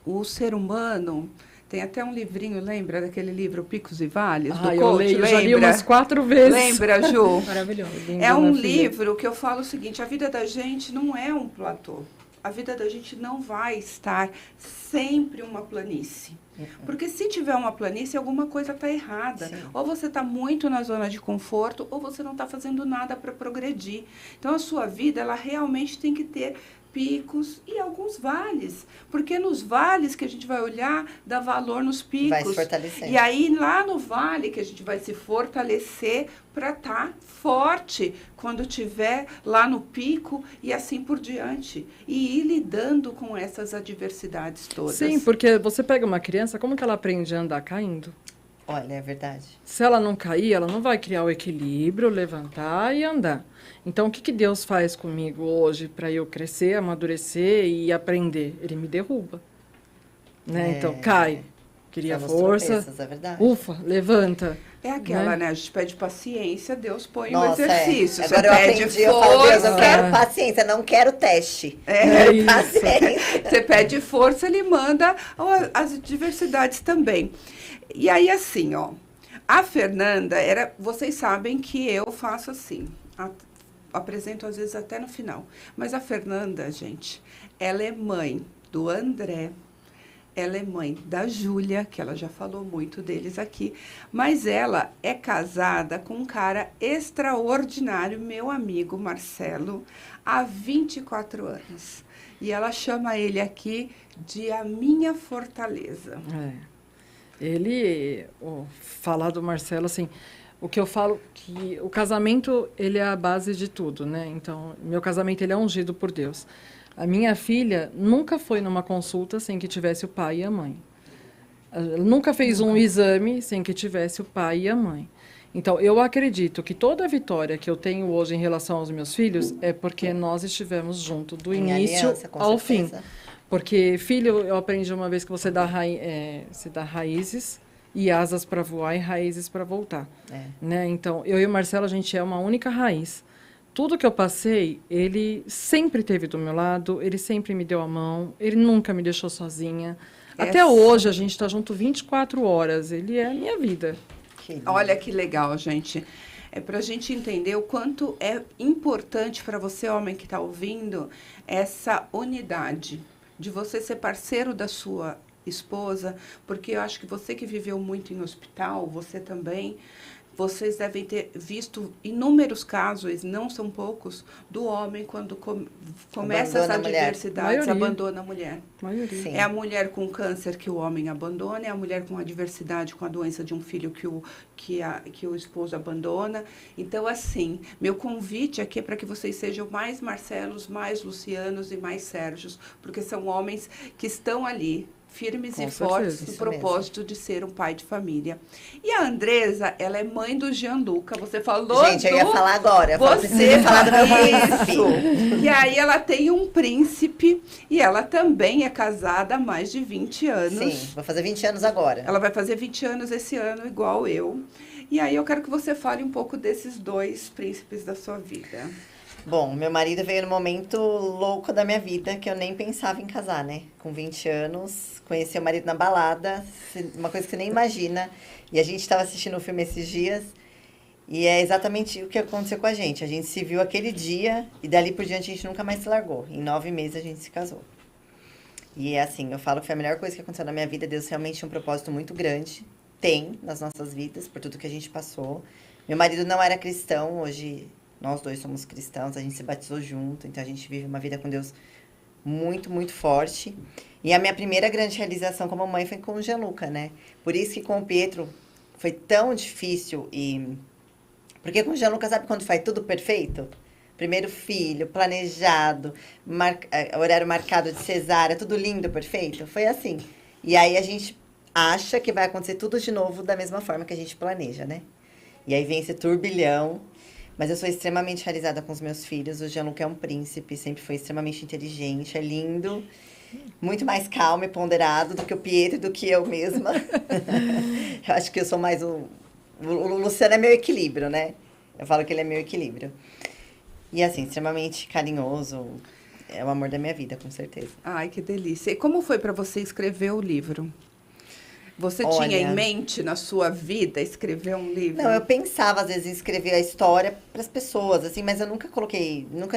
o ser humano. Tem até um livrinho, lembra daquele livro Picos e Vales? Do Eu coach, leio, lembra? já li umas 4 vezes. Lembra, Ju? Maravilhoso. Lindo, É um minha filha. livro que eu falo o seguinte: a vida da gente não é um platô. A vida da gente não vai estar sempre uma planície. Porque se tiver uma planície, alguma coisa está errada. Sim. Ou você está muito na zona de conforto, ou você não está fazendo nada para progredir. Então, a sua vida, ela realmente tem que ter picos e alguns vales. Porque nos vales que a gente vai olhar, dá valor nos picos. Vai se fortalecendo. E aí, lá no vale, que a gente vai se fortalecer para estar forte quando estiver lá no pico e assim por diante. E ir lidando com essas adversidades todas. Sim, porque você pega uma criança, como que ela aprende a andar caindo? Olha, é verdade. Se ela não cair, ela não vai criar o equilíbrio, levantar e andar. Então, o que Deus faz comigo hoje para eu crescer, amadurecer e aprender? Ele me derruba. Né? É. Então, cai. Queria São os força. tropeços, é verdade. Ufa, levanta. É aquela, Né? né? A gente pede paciência, Deus põe o Nossa, exercício. é. Você Agora eu pede aprendi, eu falo, Deus, eu força. quero paciência, não quero teste. É isso. Paciência. Você pede força, ele manda as adversidades também. E aí, assim, ó. A Fernanda era... Vocês sabem que eu faço assim. Apresento, às vezes, até no final. Mas a Fernanda, gente, ela é mãe do André. Ela é mãe da Júlia, que ela já falou muito deles aqui. Mas ela é casada com um cara extraordinário, meu amigo Marcelo, há 24 anos. E ela chama ele aqui de a minha fortaleza. Falar do Marcelo, assim, o que eu falo que o casamento, ele é a base de tudo, né? Então, meu casamento, ele é ungido por Deus. A minha filha nunca foi numa consulta sem que tivesse o pai e a mãe. Ela nunca fez um exame sem que tivesse o pai e a mãe. Então, eu acredito que toda a vitória que eu tenho hoje em relação aos meus filhos é porque nós estivemos juntos do Em início aliança, com ao certeza. fim. Porque, filho, eu aprendi uma vez que você dá raízes e asas para voar e raízes para voltar. Né? Então, eu e o Marcelo, a gente é uma única raiz. Tudo que eu passei, ele sempre esteve do meu lado, ele sempre me deu a mão, ele nunca me deixou sozinha. Até hoje, a gente está junto 24 horas, ele é a minha vida. Olha que legal, gente. É para a gente entender o quanto é importante para você, homem que está ouvindo, essa unidade de você ser parceiro da sua esposa, porque eu acho que você que viveu muito em hospital, você também, vocês devem ter visto inúmeros casos, não são poucos, do homem quando começa as Abandona a mulher. adversidades, Maioria. abandona a mulher. Maioria. Sim. É a mulher com câncer que o homem abandona, é a mulher com adversidade, com a doença de um filho que o esposo abandona. Então, assim, meu convite aqui é para que vocês sejam mais Marcelos, mais Lucianos e mais Sérgios, porque são homens que estão ali, firmes Com e certeza. fortes no Isso propósito de ser um pai de família. E a Andresa, ela é mãe do Gianluca. Você falou Gente, eu ia falar agora. Eu Você preciso falar do meu isso. príncipe. E aí ela tem um príncipe e ela também é casada há mais de 20 anos. Sim, vou fazer 20 anos agora. Ela vai fazer 20 anos esse ano, igual eu. E aí eu quero que você fale um pouco desses dois príncipes da sua vida. Bom, meu marido veio no momento louco da minha vida, que eu nem pensava em casar, né? Com 20 anos, conheci o marido na balada, uma coisa que você nem imagina. E a gente estava assistindo o filme esses dias, e é exatamente o que aconteceu com a gente. A gente se viu aquele dia, e dali por diante a gente nunca mais se largou. Em 9 meses a gente se casou. E é assim, eu falo que foi a melhor coisa que aconteceu na minha vida. Deus realmente tinha um propósito muito grande, tem nas nossas vidas, por tudo que a gente passou. Meu marido não era cristão, hoje... Nós dois somos cristãos, a gente se batizou junto, então a gente vive uma vida com Deus muito, muito forte. E a minha primeira grande realização como mãe foi com o Gianluca, né? Por isso que com o Pietro foi tão difícil e Porque com o Gianluca, sabe quando faz tudo perfeito? Primeiro filho, planejado, horário marcado de cesárea, tudo lindo, perfeito. Foi assim. E aí a gente acha que vai acontecer tudo de novo da mesma forma que a gente planeja, né? E aí vem esse turbilhão. Mas eu sou extremamente realizada com os meus filhos. O Gianluca é um príncipe, sempre foi extremamente inteligente, é lindo. Muito mais calmo e ponderado do que o Pietro e do que eu mesma. Eu acho que eu sou mais o Luciano é meu equilíbrio, né? Eu falo que ele é meu equilíbrio. E assim, extremamente carinhoso. É o amor da minha vida, com certeza. Ai, que delícia. E como foi para você escrever o livro? Você Olha, tinha em mente na sua vida escrever um livro? Não, eu pensava às vezes em escrever a história para as pessoas, assim, mas eu nunca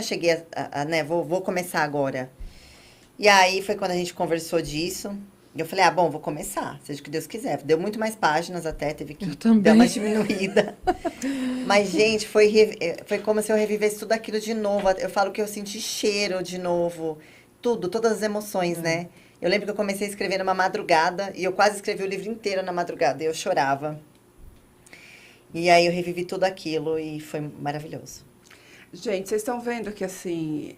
cheguei né, vou começar agora. E aí foi quando a gente conversou disso. E eu falei, bom, vou começar, seja o que Deus quiser. Deu muito mais páginas até, teve que dar uma diminuída. Mas, gente, foi como se eu revivesse tudo aquilo de novo. Eu falo que eu senti cheiro de novo. Todas as emoções, né? Eu lembro que eu comecei a escrever numa madrugada e eu quase escrevi o livro inteiro na madrugada. E eu chorava. E aí eu revivi tudo aquilo e foi maravilhoso. Gente, vocês estão vendo que, assim,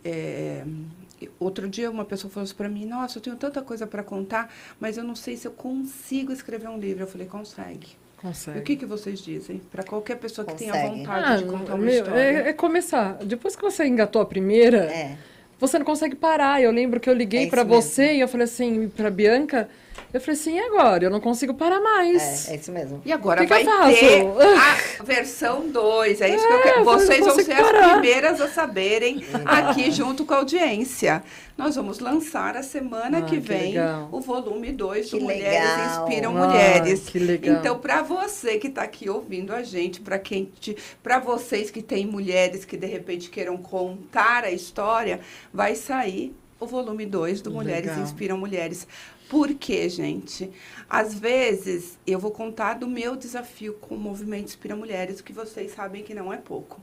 outro dia uma pessoa falou isso para mim, nossa, eu tenho tanta coisa para contar, mas eu não sei se eu consigo escrever um livro. Eu falei, consegue. Consegue. E o que vocês dizem? Para qualquer pessoa que tenha Consegue. vontade de contar uma história. É começar. Depois que você engatou a primeira, você não consegue parar. Eu lembro que eu liguei para você mesmo. E eu falei assim, para Bianca, eu falei assim, e agora? Eu não consigo parar mais. É isso mesmo. E agora que vai que eu faço? ter a versão 2. É isso que eu quero. Vocês vão ser as primeiras a saberem aqui junto com a audiência. Nós vamos lançar a semana que vem o volume 2 do Mulheres Inspiram Mulheres. Que legal. Então, para você que está aqui ouvindo a gente, para vocês que têm mulheres que de repente queiram contar a história, vai sair o volume 2 do Mulheres Inspiram Mulheres. Por quê, gente? Às vezes, eu vou contar do meu desafio com o Movimento Inspira Mulheres, que vocês sabem que não é pouco.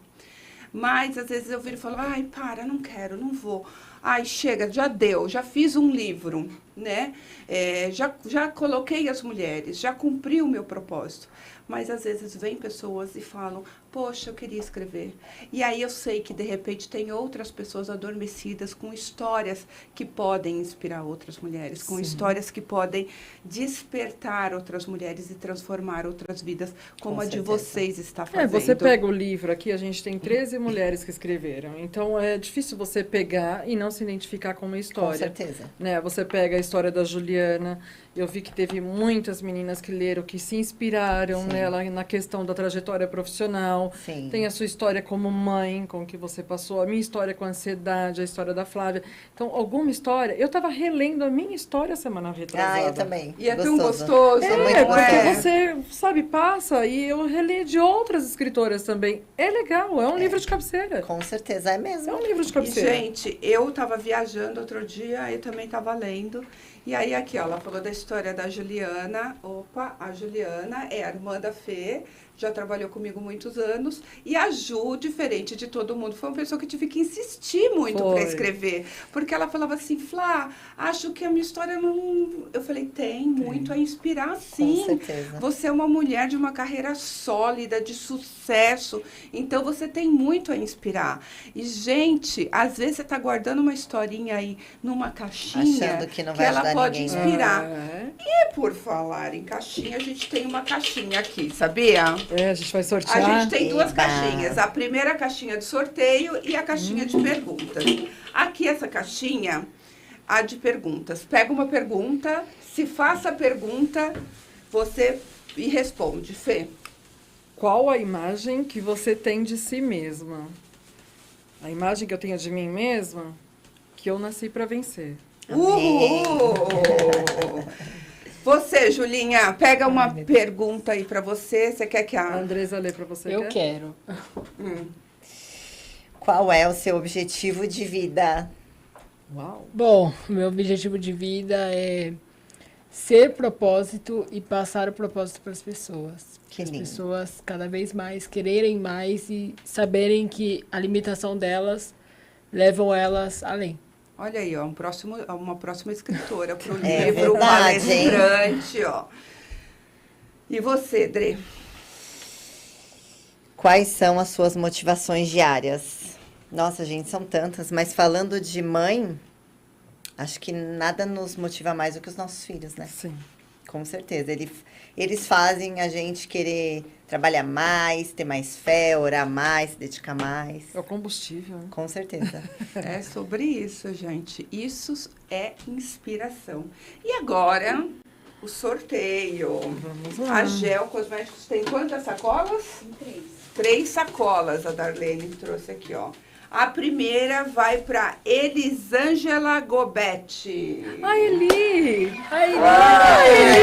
Mas, às vezes, eu viro e falo, ai, para, não quero, não vou. Ai, chega, já deu, já fiz um livro, né? Já coloquei as mulheres, já cumpri o meu propósito. Mas, às vezes, vem pessoas e falam, poxa, eu queria escrever. E aí eu sei que, de repente, tem outras pessoas adormecidas com histórias que podem inspirar outras mulheres, com histórias que podem despertar outras mulheres e transformar outras vidas, como a de vocês está fazendo. Você pega o livro aqui, a gente tem 13 mulheres que escreveram. Então, é difícil você pegar e não se identificar com uma história. Com certeza. Né? Você pega a história da Juliana, eu vi que teve muitas meninas que leram, que se inspiraram nela na questão da trajetória profissional. Sim. Tem a sua história como mãe, com o que você passou, a minha história com a ansiedade, a história da Flávia. Então, alguma história... Eu estava relendo a minha história semana retrasada. Eu também. E é tão gostoso. Muito porque você, sabe, passa e eu reli de outras escritoras também. É legal, é um livro de cabeceira. Com certeza, é mesmo. É um livro de E, cabeceira. gente, eu estava viajando outro dia, eu também estava lendo. E aí, aqui, ó, ela falou da história da Juliana. Opa, a Juliana é a irmã da Fê, já trabalhou comigo muitos anos. E a Ju, diferente de todo mundo, foi uma pessoa que tive que insistir muito para escrever. Porque ela falava assim, Flá, acho que a minha história não... Eu falei, tem muito a inspirar, sim. Com certeza. Você é uma mulher de uma carreira sólida, de sucesso. Então, você tem muito a inspirar. E, gente, às vezes você está guardando uma historinha aí numa caixinha achando que não vai ela ajudar pode ninguém, inspirar. E por falar em caixinha, a gente tem uma caixinha aqui, sabia? A gente vai sortear. A gente tem duas Eba. caixinhas. A primeira caixinha de sorteio e a caixinha de perguntas. Aqui essa caixinha, a de perguntas. Pega uma pergunta, se faça a pergunta, você e responde. Fê? Qual a imagem que você tem de si mesma? A imagem que eu tenho de mim mesma, que eu nasci para vencer. Você, Julinha, pega uma pergunta aí pra você. Você quer que A a... Andresa lê para você? Eu quero. Qual é o seu objetivo de vida? Uau! Bom, meu objetivo de vida é ser propósito e passar o propósito para as pessoas. Que As lindo. pessoas cada vez mais quererem mais e saberem que a limitação delas levam elas além. Olha aí, ó, uma próxima escritora pro É livro, verdade, hein? palestrante, ó. E você, Dre? Quais são as suas motivações diárias? Nossa, gente, são tantas, mas falando de mãe, acho que nada nos motiva mais do que os nossos filhos, né? Sim. Com certeza. Eles fazem a gente querer trabalhar mais, ter mais fé, orar mais, se dedicar mais. É o combustível, né? Com certeza. É sobre isso, gente. Isso é inspiração. E agora, o sorteio. Vamos lá. A Gel Cosméticos tem quantas sacolas? 3 sacolas, a Darlene trouxe aqui, ó. A primeira vai para Elisângela Gobetti. Ai, Eli! Ai, Eli!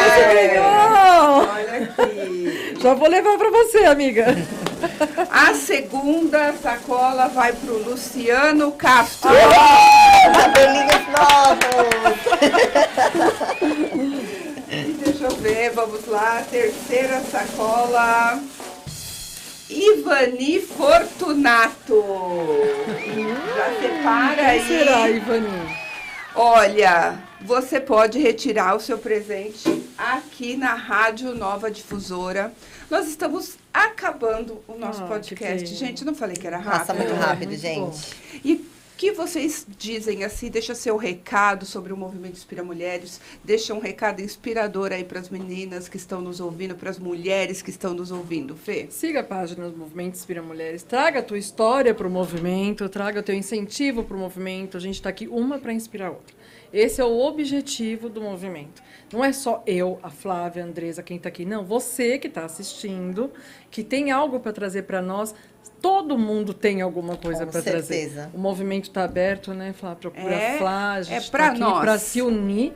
Você ganhou! Olha aqui. Já vou levar pra você, amiga. A segunda sacola vai para o Luciano Castro. Cabelinhos novos! E deixa eu ver, vamos lá. Terceira sacola. Ivani Fortunato. Já separa aí. Quem será, Ivani? Olha, você pode retirar o seu presente aqui na Rádio Nova Difusora. Nós estamos acabando o nosso podcast. que Gente, não falei que era Passa rápido. muito rápido, muito gente. bom. E o que vocês dizem assim? Deixa seu recado sobre o movimento Inspira Mulheres. Deixa um recado inspirador aí para as meninas que estão nos ouvindo, para as mulheres que estão nos ouvindo, Fê. Siga a página do Movimento Inspira Mulheres. Traga a tua história para o movimento, traga o teu incentivo para o movimento. A gente está aqui uma para inspirar a outra. Esse é o objetivo do movimento. Não é só eu, a Flávia, a Andresa, quem está aqui. Não, você que está assistindo, que tem algo para trazer para nós. Todo mundo tem alguma coisa Com para trazer. certeza. O movimento está aberto, né, Flá? Procura É, a Flá. A gente é tá pra aqui nós. para se unir,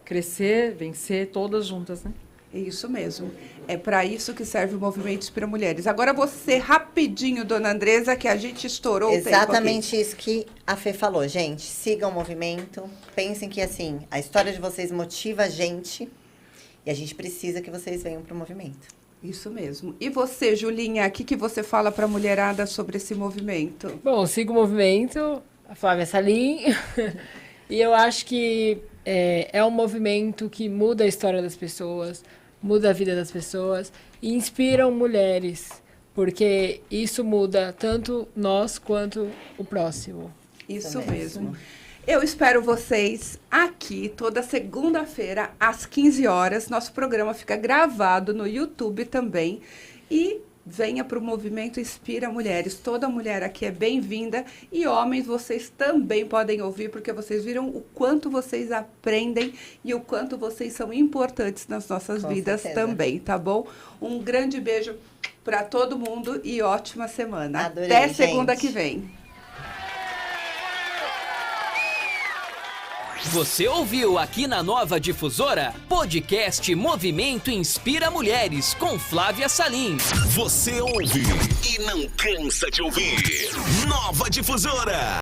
crescer, vencer, todas juntas, né? É isso mesmo. É para isso que serve o movimento Inspira Mulheres. Agora você, rapidinho, dona Andresa, que a gente estourou o tempo aqui. Exatamente isso que a Fê falou, gente. Sigam o movimento. Pensem que, assim, a história de vocês motiva a gente. E a gente precisa que vocês venham pro movimento. Isso mesmo. E você, Julinha, o que você fala para a mulherada sobre esse movimento? Bom, sigo o movimento, a Flávia Salim, e eu acho que é um movimento que muda a história das pessoas, muda a vida das pessoas e inspiram mulheres, porque isso muda tanto nós quanto o próximo. Isso Também. mesmo. Eu espero vocês aqui toda segunda-feira, às 15 horas. Nosso programa fica gravado no YouTube também. E venha para o Movimento Inspira Mulheres. Toda mulher aqui é bem-vinda. E homens, vocês também podem ouvir, porque vocês viram o quanto vocês aprendem e o quanto vocês são importantes nas nossas Com vidas certeza. também, tá bom? Um grande beijo para todo mundo e ótima semana. Adorei, Até segunda gente. que vem. Você ouviu aqui na Nova Difusora, podcast Movimento Inspira Mulheres, com Flávia Salim. Você ouve e não cansa de ouvir. Nova Difusora.